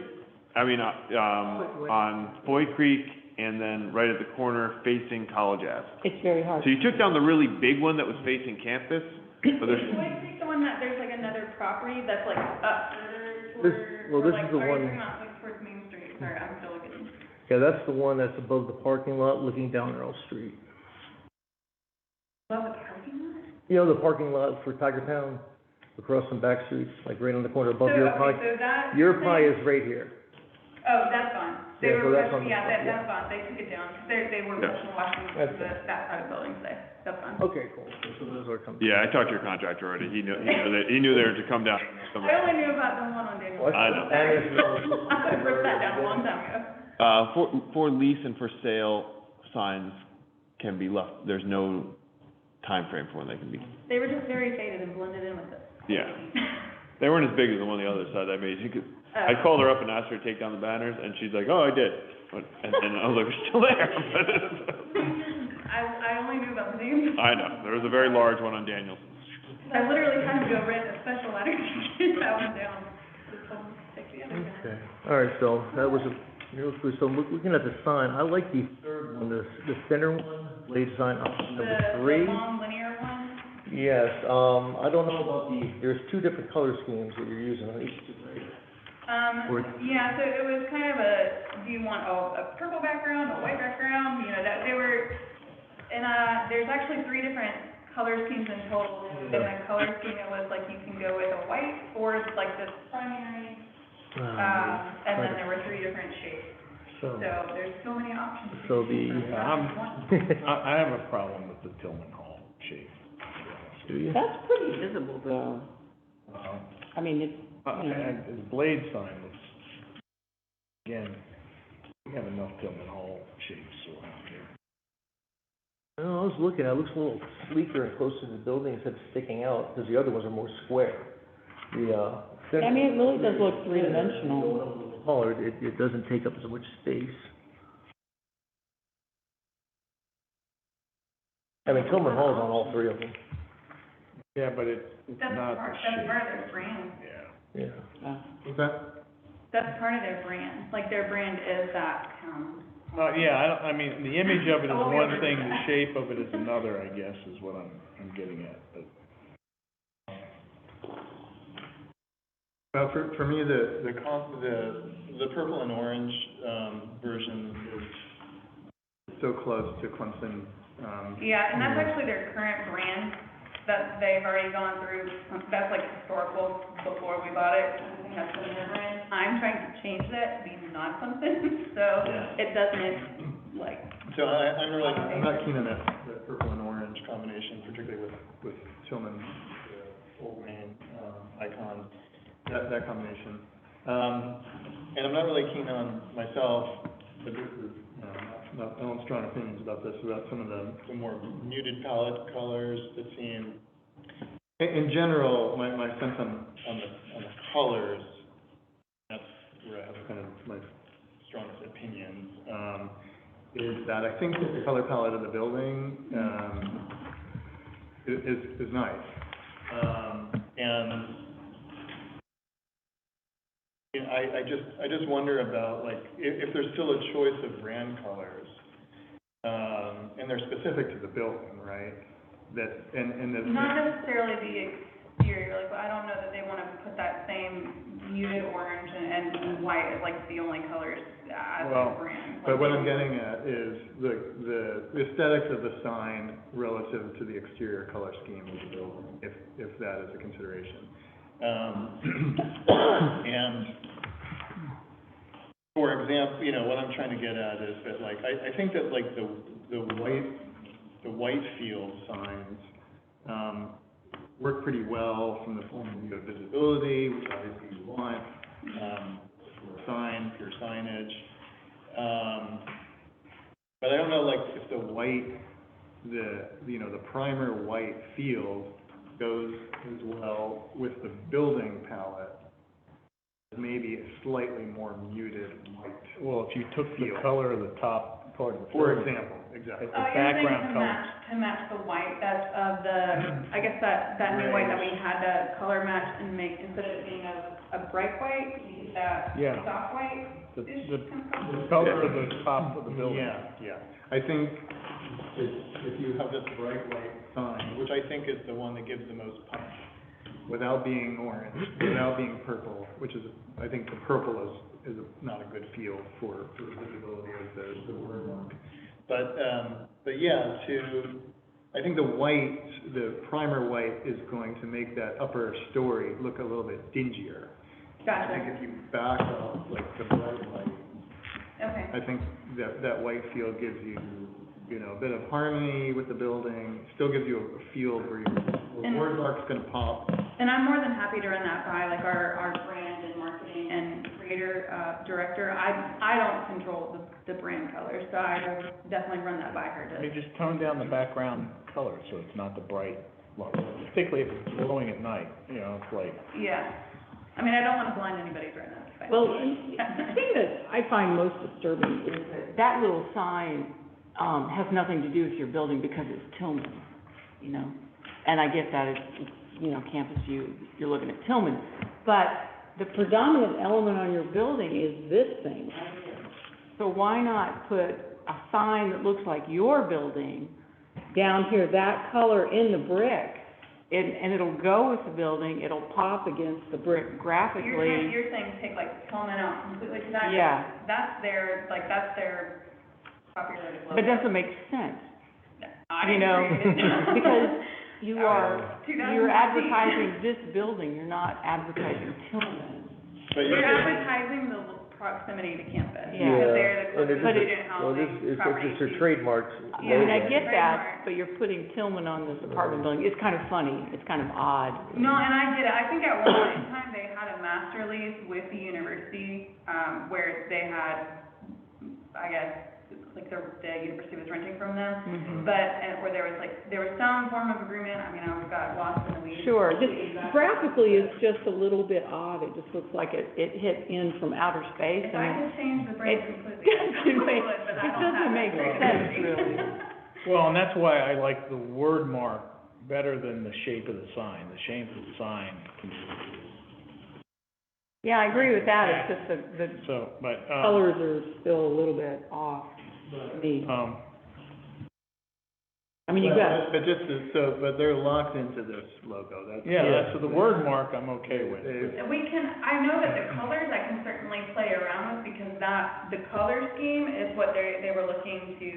on Boyd Creek and then right at the corner facing College Ave. It's very hard. So you took down the really big one that was facing campus, but there's, Would I take the one that, there's like another property that's like up further This- toward, well, or this like, is the are you one- talking about like towards Main Street? Sorry, I'm still looking. Yeah, that's the one that's above the parking lot, looking down Earl Street. Above the parking lot? You know, the parking lot for Tiger Town, across from back streets, like right on the corner above your pie. So that. Your pie is right here. Oh, that's gone. They Yeah, so were, that's on the yeah, front, that's gone. They took it down. They were Yeah. washing That's that side of the building today. That's fine. Okay, cool. So those are coming. yeah, I talked to your contractor already. He knew they were to come down. I only knew about the one on Daniel. What? I know. I ripped that down a long time ago. For lease and for sale signs can be left, there's no time frame for when they can be, They were just very faded and blended in with it. yeah. They weren't as big as the one on the other side I made. I called her up and asked her to take down the banners, and she's like, oh, I did. And I was like, we're still there. I only knew about the names. I know, there was a very large one on Daniels. I literally had to go rent a special letter to get that one down. Just told them to take the other down. Okay, all right, so that was so looking at the sign, I like the third one, the center one, blade sign option number 3. The long linear one? Yes, I don't know about there's 2 different color schemes that you're using on each, right? Yeah, so it was kind of do you want a purple background, a white background, you know, that they were, and, there's actually 3 different color schemes in total. In the color scheme, it was like you can go with a white or like this primary, and then there were 3 different shapes. So there's so many options. So I have a problem with the Tillman Hall shape. Do you? That's pretty visible though. I mean, it's, you know, The blade sign looks, again, we have enough Tillman Hall shapes around here. No, I was looking, it looks a little sleeker and closer to the building instead of sticking out, because the other ones are more square. I mean, it really does look three-dimensional. Taller, it doesn't take up as much space. I mean, Tillman Hall's on all 3 of them. Yeah, but it's That's not part, the that's shape. part of their brand. Yeah. Yeah. What's that? That's part of their brand. Like, their brand is that, Yeah, I mean, the image of it is Oh, one yeah. thing, the shape of it is another, I guess, is what I'm getting at, but. Well, for me, the purple and orange, version is so close to Clemson, yeah, and that's actually their current brand that they've already gone through. That's like historical before we bought it. I think that's been their brand. I'm trying to change that to be not something, so it doesn't, like. So I'm not keen on that purple and orange combination, particularly with Tillman, the old main, icon, that combination. And I'm not really keen on myself, but this is, I don't have strong opinions about this, about some of the more muted palette colors that seem, in general, my sense on the colors, that's where I have kind of my strongest opinions, is that I think that the color palette of the building, is nice. And you know, I just wonder about, like, if there's still a choice of brand colors, and they're specific to the building, right? Not necessarily the exterior, like, I don't know that they wanna put that same muted orange and white as like the only colors as a brand. But what I'm getting at is the aesthetics of the sign relative to the exterior color scheme of the building, if that is a consideration. And for example, you know, what I'm trying to get at is that, like, I think that, like, the white field signs, work pretty well from the point of view of visibility, which obviously you want, pure signage. But I don't know, like, if the white, the primer white field goes as well with the building palette, maybe a slightly more muted white. Well, if you took the color of the top part of the For building, example, exactly. the background color. To match the white, that's of the, I guess that new white that we had to color match and make, instead of it being a bright white, you Is that Yeah. soft white? The Is color of the top of the building. Yeah. I think if you have this bright white sign, which I think is the one that gives the most punch, without being orange, without being purple, which is, I think the purple is not a good feel for visibility of the word mark. But yeah, I think the white, the primer white is going to make that upper story look a little bit dingier. I Gotcha, think if you back up like the bright white, okay. I think that white feel gives you, a bit of harmony with the building, still gives you a feel where your word mark's gonna pop. And I'm more than happy to run that by, like, our brand and marketing and creator, director. I don't control the brand colors, so I will definitely run that by her They to, just tone down the background color, so it's not the bright, particularly if it's glowing at night, it's like, yeah. I mean, I don't wanna blind anybody's retina, but. Well, the thing that I find most disturbing is that little sign, has nothing to do with your building because it's Tillman, And I get that it's, campus view, you're looking at Tillman, but the predominant element on your building is this thing right here. So why not put a sign that looks like your building down here, that color in the brick? And it'll go with the building, it'll pop against the brick graphically. You're saying take like Tillman out completely, cause that's their copyrighted logo. But it doesn't make sense, I agree. because you're 2015. advertising this building, you're not advertising Tillman. But You're advertising the proximity to campus. Yeah. Because they're the And closest But it- student Well, housing property it's a to. trademark. Yeah, I mean, I get Trademark. that, but you're putting Tillman on this apartment building, it's kind of funny, it's kind of odd. No, and I get it. I think at one point in time, they had a master lease with the university, where they had, I guess, like the university was renting from them. Mhm. But, where there was some form of agreement. I mean, I got lost in the weeds. Sure, just graphically, it's just a little bit odd, it just looks like it hit in from outer space. If I could change the brand completely, I It would, but I don't doesn't have make that sense, creativity. really. well, and that's why I like the word mark better than the shape of the sign. The shape of the sign can, Yeah, I agree with that, it's just the so, but, colors are still a little bit off to me. I mean, you got, but they're locked into this logo, so the word mark I'm okay with. And I know that the colors I can certainly play around with because the color scheme is what they were looking to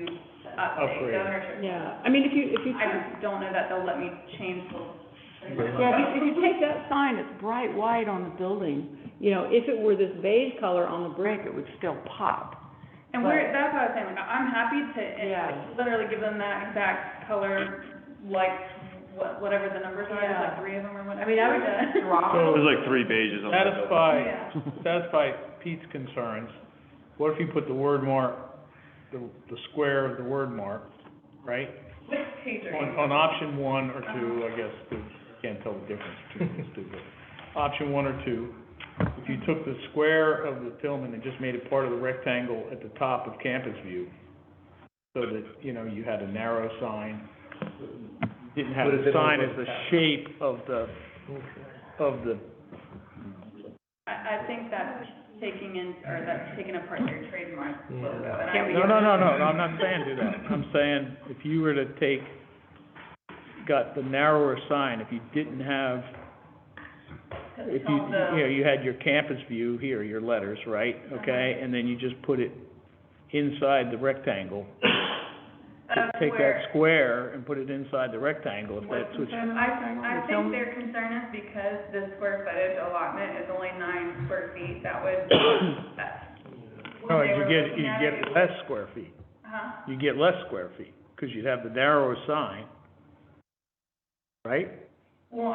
update, Upgrade. the ownership. yeah, I mean, if you, I just don't know that they'll let me change the. yeah, if you take that sign that's bright white on the building, if it were this beige color on the brick, it would still pop. And that's what I was saying, like, I'm happy to, Yeah. literally give them that exact color, like, whatever the numbers are, there's like 3 of them or whatever. I mean, I would just drop. It was like 3 pages on that. Satisfy Pete's concerns. What if you put the word mark, the square of the word mark, right? Which page are you? On option 1 or 2, I guess, 'cause you can't tell the difference between these two, but option 1 or 2, if you took the square of the Tillman and just made it part of the rectangle at the top of campus view, so that, you had a narrow sign, didn't have the sign as the shape of the, I think that's taking apart their trademark logo, and I. no, I'm not saying do that. I'm saying if you were to got the narrower sign, if you didn't have, if you had your campus view here, your letters, right, okay, and then you just put it inside the rectangle. Take that square and put it inside the rectangle, if that's what you. I think their concern is because the square footage allotment is only 9 square feet, that would, No, you get less square feet. Uh-huh. You get less square feet, because you'd have the narrower sign, right? Well,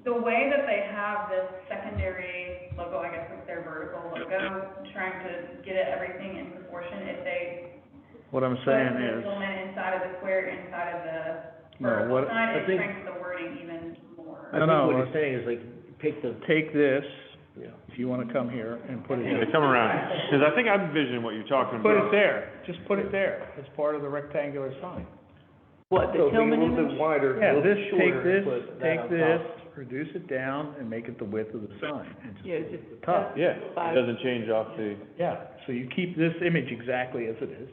the way that they have this secondary logo, I guess it's their vertical logo, trying to get everything in proportion, if they What I'm put saying the is, element inside of the square, inside of the No, vertical what- sign, I it think- shrinks the wording even more. I think No, what he's saying is like, take this, yeah. if you wanna come here, and put it Yeah, here. come around, because I think I envision what you're talking Put it about. there, just put it there, as part of the rectangular sign. What, the So make it a Tillman little image? bit wider, a Yeah, little bit this, shorter, take this, and put that take on this, top. reduce it down and make it the width of the sign, and just Yeah, put it just- at the top. Yeah, it doesn't change off the, Yeah, so you keep this image exactly as it is,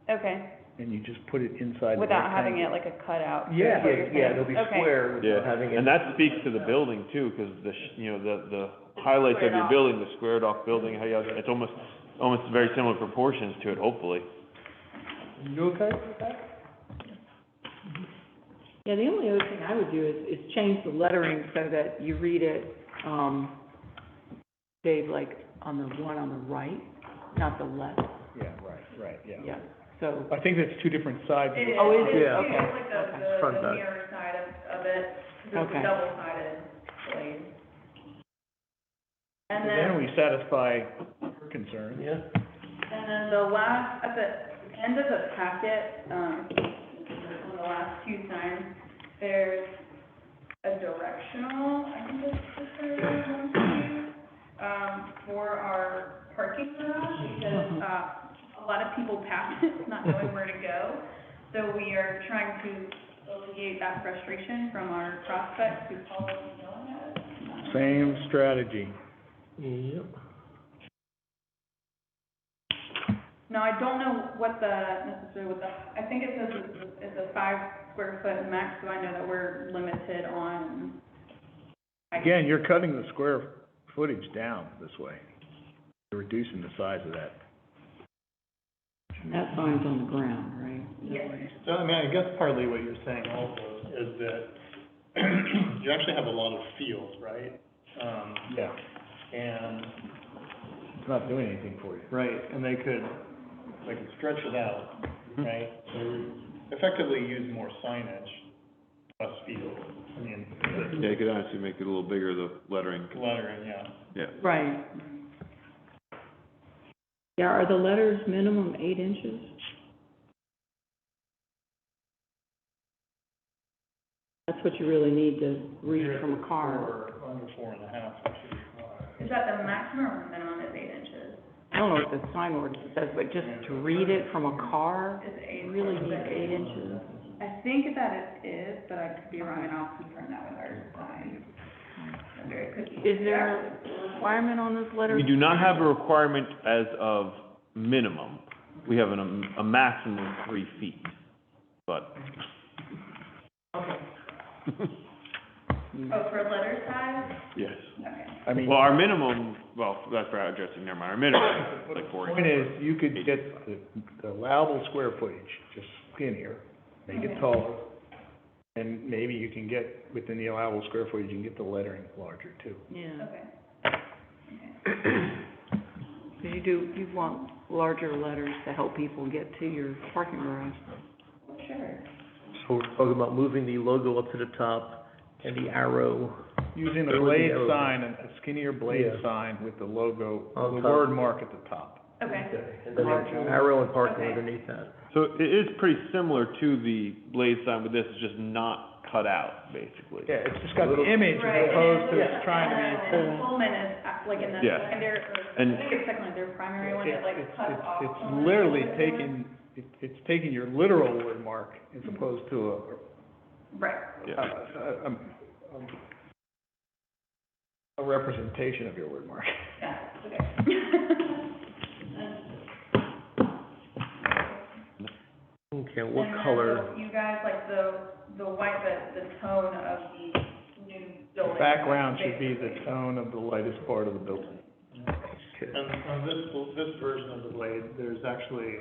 Okay, and you just put it inside the without having it rectangle. like a cutout. Yeah. is what you're saying. Yeah, it'll be Okay. square yeah, without having it. and that speaks to the building too, because the highlights of Squared your off. building, the squared off building, how you, it's almost very similar proportions to it, hopefully. You okay with that? Yeah, the only other thing I would do is change the lettering so that you read it, Dave, like on the one on the right, not the left, Yeah, right, yeah. yeah, so. I think that's two different sides of It it. is, Oh, is it it? is, Okay, it's like okay. the Front side. mirror side of it, 'cause it's Okay. a double-sided blade. So And then then, we satisfy your concerns. Yeah. and then the last, at the end of the packet, on the last two signs, there's a directional, I think it's the third one, for our parking garage, because, a lot of people pass it, not knowing where to go. So we are trying to alleviate that frustration from our prospects who call us and yelling at us. Same strategy. Yep. Now, I don't know necessarily what the, I think it says it's a 5 square foot max, so I know that we're limited on. Again, you're cutting the square footage down this way. You're reducing the size of that. And that sign's on the ground, right? Is that Yes. what you're- So, I mean, I guess partly what you're saying also is that you actually have a lot of fields, right? Yeah. And, It's not doing anything for you. right, and they could stretch it out, right? So effectively use more signage, less field. I mean, Yeah, you could honestly make it a little bigger, the lettering. the lettering, yeah. Yeah. Right. Yeah, are the letters minimum 8 inches? That's what you really need to read from a car. Or under 4.5, actually. Is that the maximum or minimum is 8 inches? I don't know what the sign ordinance says, but just to read it from a car, Is 8? you really need 8 inches. I think that it is, but I could be wrong, and I'll confirm that with our design. It could be. Is there a requirement on this letter? We do not have a requirement as of minimum. We have a maximum of 3 feet, but. Oh, for letter size? Yes. Okay. I mean, Well, our minimum, that's for addressing, never mind, our minimum is like 4 the inches. point is, you could get the allowable square footage just skinnier, make it taller, and maybe you can get, within the allowable square footage, you can get the lettering larger too. Yeah, Okay. because you want larger letters to help people get to your parking garage. Sure. So we're talking about moving the logo up to the top and the arrow. Using a Where would the blade arrow be? sign, a skinnier blade Yeah. sign with the logo, On the top. word mark at the top. Okay. And then the arrow and parking Okay. underneath that. So it is pretty similar to the blade sign, but this is just not cut out, basically. Yeah, it's just got the image Right, as opposed to and it's trying to be. And Pullman is, like in the Yeah. secondary, or, And- I think it's secondary, their primary one, it like cuts off. It's Pullman. literally it's taking your literal word mark as opposed to Right. Yeah. a representation of your word mark. Yeah, okay. Okay, what And then color? You guys, like the white, the tone of the new The building. background should be the basically. tone of the lightest part of the building. And on this version of the blade, there's actually,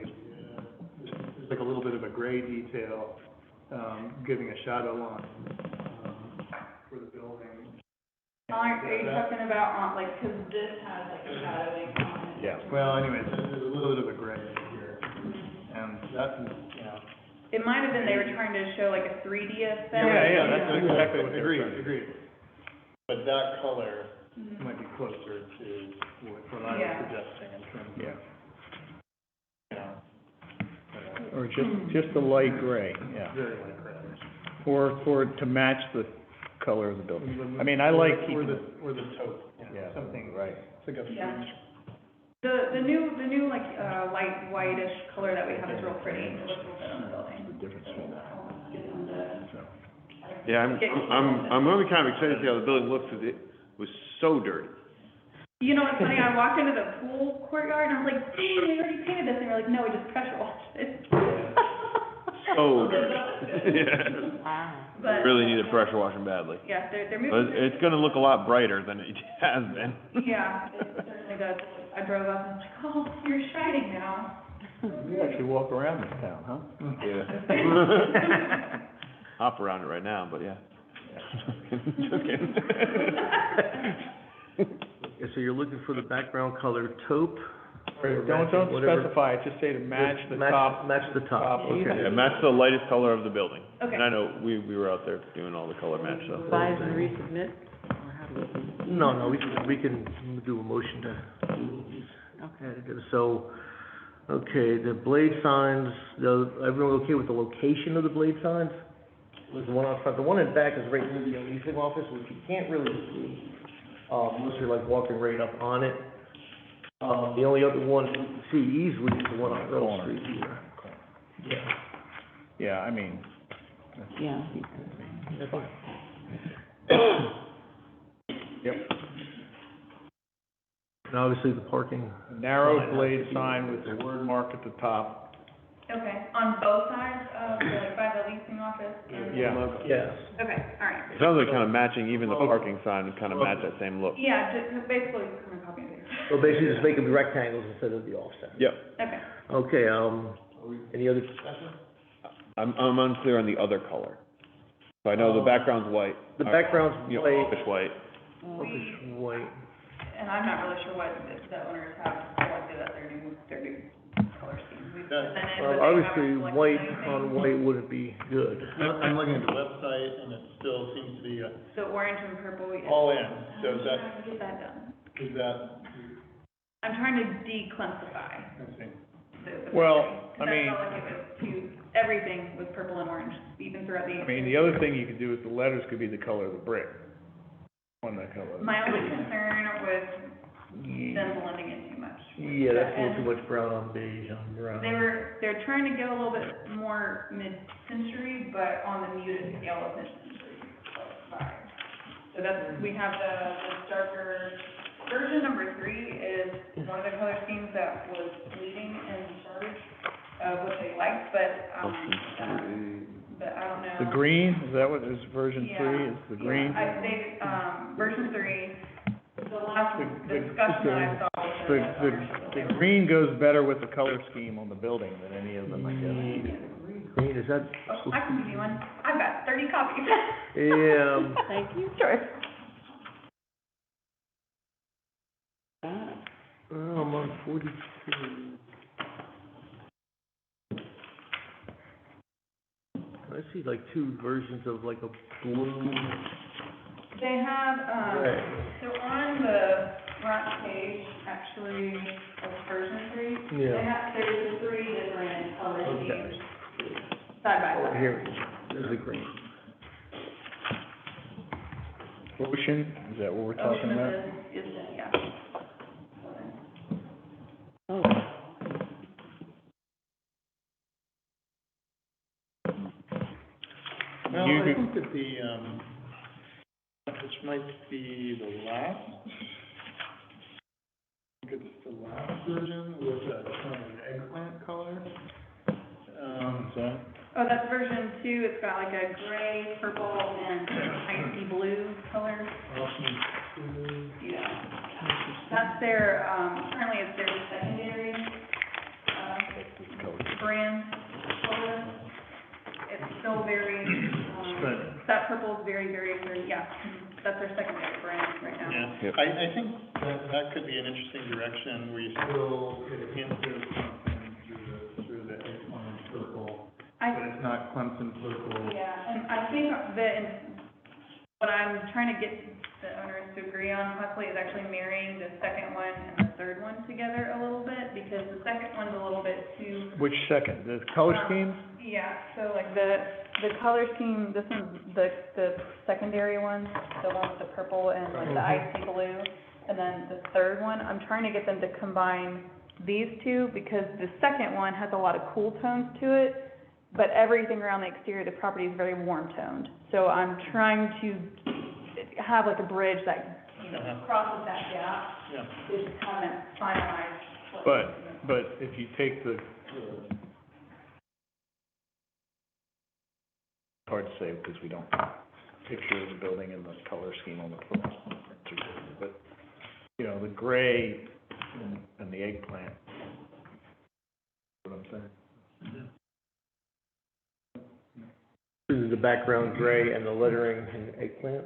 there's like a little bit of a gray detail, giving a shadow line, for the building. Are you talking about, like, 'cause this has like a shadowing on it? Yeah. Well, anyways, there's a little bit of a gray here, and that, It might have been they were trying to show like a 3D effect. That's exactly what they're Agreed, trying to do. agreed. But that color Mhm. might be closer to what I was Yeah. suggesting in terms of, Yeah, you know, or just a light gray, yeah. very light gray. Or to match the color of the building. I mean, I like Or keeping the, it, or the taupe, yeah, something, right. it's like a Yeah. fringe. The new like, light whitish color that we have is real pretty. It looks real good on the building. The difference between that. On the- So, Yeah, I'm really kind of excited to see how the building looks, because it was so dirty. You know what's funny, I walked into the pool courtyard, and I was like, dang, they already painted this, and they're like, no, we just pressure washed it. So dirty. Yeah. Wow. But, Really need a pressure washing badly. yeah, they're But moving. it's gonna look a lot brighter than it has been. Yeah, it certainly does. I drove up and I was like, oh, you're shining now. You actually walk around this town, huh? Yeah. Hop around it right now, but yeah. Just kidding. Yeah, so you're looking for the background color taupe? Or don't Whatever. specify it, just say to match the top. Match the top, okay. Yeah, match the lightest color of the building. Okay. And I know, we were out there doing all the color match stuff. Revise and resubmit, or how do we? No, we can do a motion to, Okay. so, okay, the blade signs, everyone okay with the location of the blade signs? There's the one out front, the one in back is right near the leasing office, which you can't really see, unless you're like walking right up on it. The only other one you can see easily is the one on Grove Corner. Street here. Yeah. Yeah, I mean, Yeah. That's fine. yep. And obviously the parking. Narrow blade sign with the word mark at the top. Okay, on both sides of, like, by the leasing office? And- Yeah. Yes. Okay, all right. It sounds like kind of matching, even the parking sign, kind of match that same look. Yeah, just basically, kind of copy and paste. So basically just make them rectangles instead of the offset. Yep. Okay. Okay, any other discussion? I'm unclear on the other color. So I know the background's white. The background's You know, white, office white. purplish white. And I'm not really sure what the owners have selected as their new color scheme. We've presented, but they Obviously, haven't selected white anything. on white wouldn't be good. I'm looking at the website, and it still seems to be So orange and purple, yeah. all in, so I'm is that, trying to get that done. is that, I'm trying to declassify let's see. the. Well, I Because mean- I felt like it was too, everything was purple and orange, even throughout the. I mean, the other thing you could do is the letters could be the color of the brick. On that color. My only concern was them blending in too much. Yeah, that's a little too much brown on beige on brown. They're trying to go a little bit more mid-century, but on the muted scale of mid-century vibe. So that's, we have the darker, version number 3 is one of the color schemes that was leading in charge of what they liked, but I don't know. The green, is that what is version 3, Yeah. is the green? Yeah, version 3, the last The- discussion that I saw was. The green goes better with the color scheme on the building than any of them, I guess. Green, is that? Oh, I can give you one. I've got 30 copies. Yeah, Thank you. Sure. I'm on 42. I see like 2 versions of like a blue. They have, Right. so on the front page, actually, of version 3, Yeah. there's 3 different color Okay. schemes, side by Oh, side. here, there's the green. Ocean, is that what we're talking about? Is, yeah. Oh, Well, You I could- think that which might be the last, I think it's the last version with a kind of an eggplant color. So, Oh, that's version 2, it's got like a gray, purple, and icy blue color. Yeah. That's their, currently it's their secondary, brand color. It's still very, that purple is very, very, yeah, that's their secondary brand right now. Yeah, Yep. I think that could be an interesting direction where you still could insert something through the eggplant purple, but it's not Clemson purple. Yeah, and I think what I'm trying to get the owners to agree on possibly is actually marrying the second one and the third one together a little bit, because the second one's a little bit too. which second, the color schemes? Yeah, so like the color scheme, this one's the secondary one, the one with the purple and like the icy blue. And then the third one, I'm trying to get them to combine these two, because the second one has a lot of cool tones to it but everything around the exterior of the property is very warm toned. So I'm trying to have like a bridge that, you know, crosses that gap. Yeah. To just kind of finalize what. But if you take the, hard to say because we don't picture the building and the color scheme on the front, but, you know, the gray and the eggplant, what I'm saying. This is the background gray and the lettering and eggplant.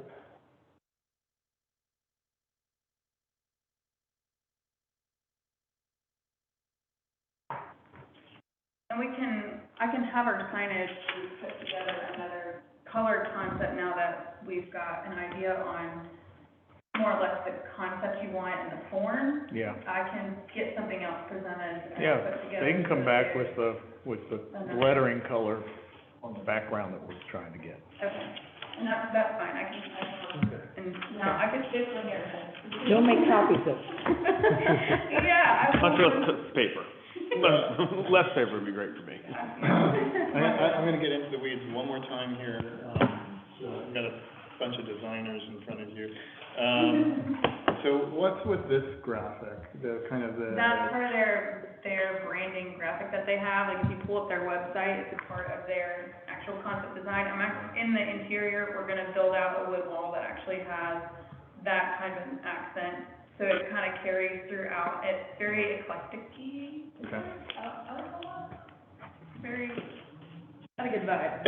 And I can have our signage put together another colored concept now that we've got an idea on more or less the concept you want and the form. Yeah. I can get something else presented and Yeah, put together. they can come back with the Another- lettering color on the background that we're trying to get. Okay, and that's fine, I can, and now I can sit from here. Don't make copies of it. Yeah, I Much will. less paper. Less paper would be great for me. I'm gonna get into the weeds one more time here. So I've got a bunch of designers in front of you. So what's with this graphic, the kind of the? That's part of their branding graphic that they have, like if you pull up their website, it's a part of their actual concept design. In the interior, we're gonna build out a wood wall that actually has that kind of an accent, so it kind of carries throughout. It's very eclectic-y. Okay. I like a lot. Very, got a good vibe.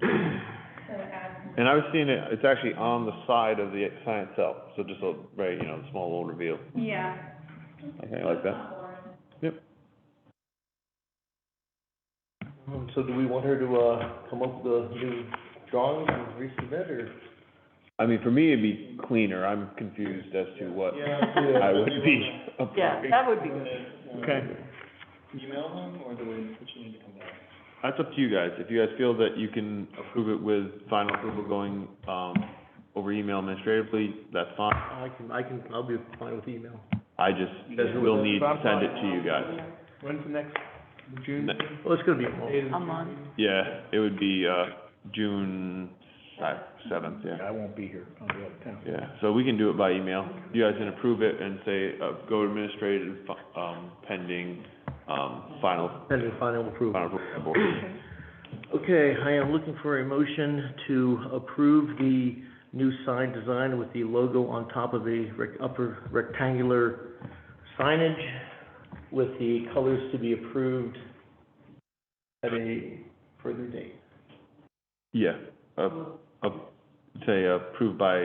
So it adds. And I was seeing it, it's actually on the side of the sign itself, so just a very, you know, small little reveal. Yeah. I kinda like that. Yep. So do we want her to, come up with a new drawing and resubmit, or? I mean, for me, it'd be cleaner. I'm confused as to what I would be approving. Yeah, that would be good. Okay. Email them, or do we need to come back? That's up to you guys. If you guys feel that you can approve it with final approval going, over email administratively, that's fine. I'll be fine with email. I just will need to send it to you guys. When's the next, June? Well, it's gonna be a month. A month. Yeah, it would be, June 7th, yeah. I won't be here, I'll be out of town. Yeah, so we can do it by email. You guys can approve it and say, go administrative, pending, final Pending final approval. approval. Okay, I am looking for a motion to approve the new sign design with the logo on top of a upper rectangular signage with the colors to be approved at a further date. Yeah, say approved by,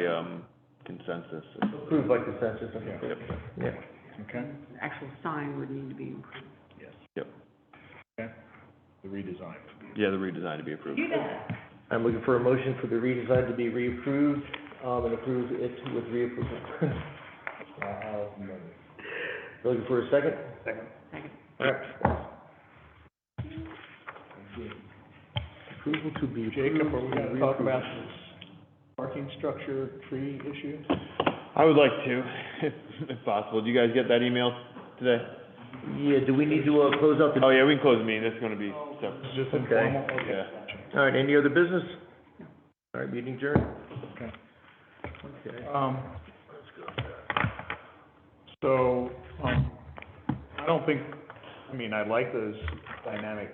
consensus. Approved by consensus, okay. Yep. Yeah. Okay? Actual sign would need to be improved. Yes. Yep. Okay, the redesign. Yeah, the redesign to be approved. Do that. I'm looking for a motion for the redesign to be reapproved, and approve it with reapproval. Looking for a second? Second. All right. Approval to be approved. Jacob, are we and gonna talk reapproved. about this parking structure tree issue? I would like to, if possible. Do you guys get that email today? Yeah, do we need to, close out the? Oh, yeah, we can close the meeting. This is gonna be separate. Is this Okay. informal? Okay. Yeah. Gotcha. All right, any other business? All right, meeting adjourned. Okay. Okay. So, I don't think, I mean, I like those dynamic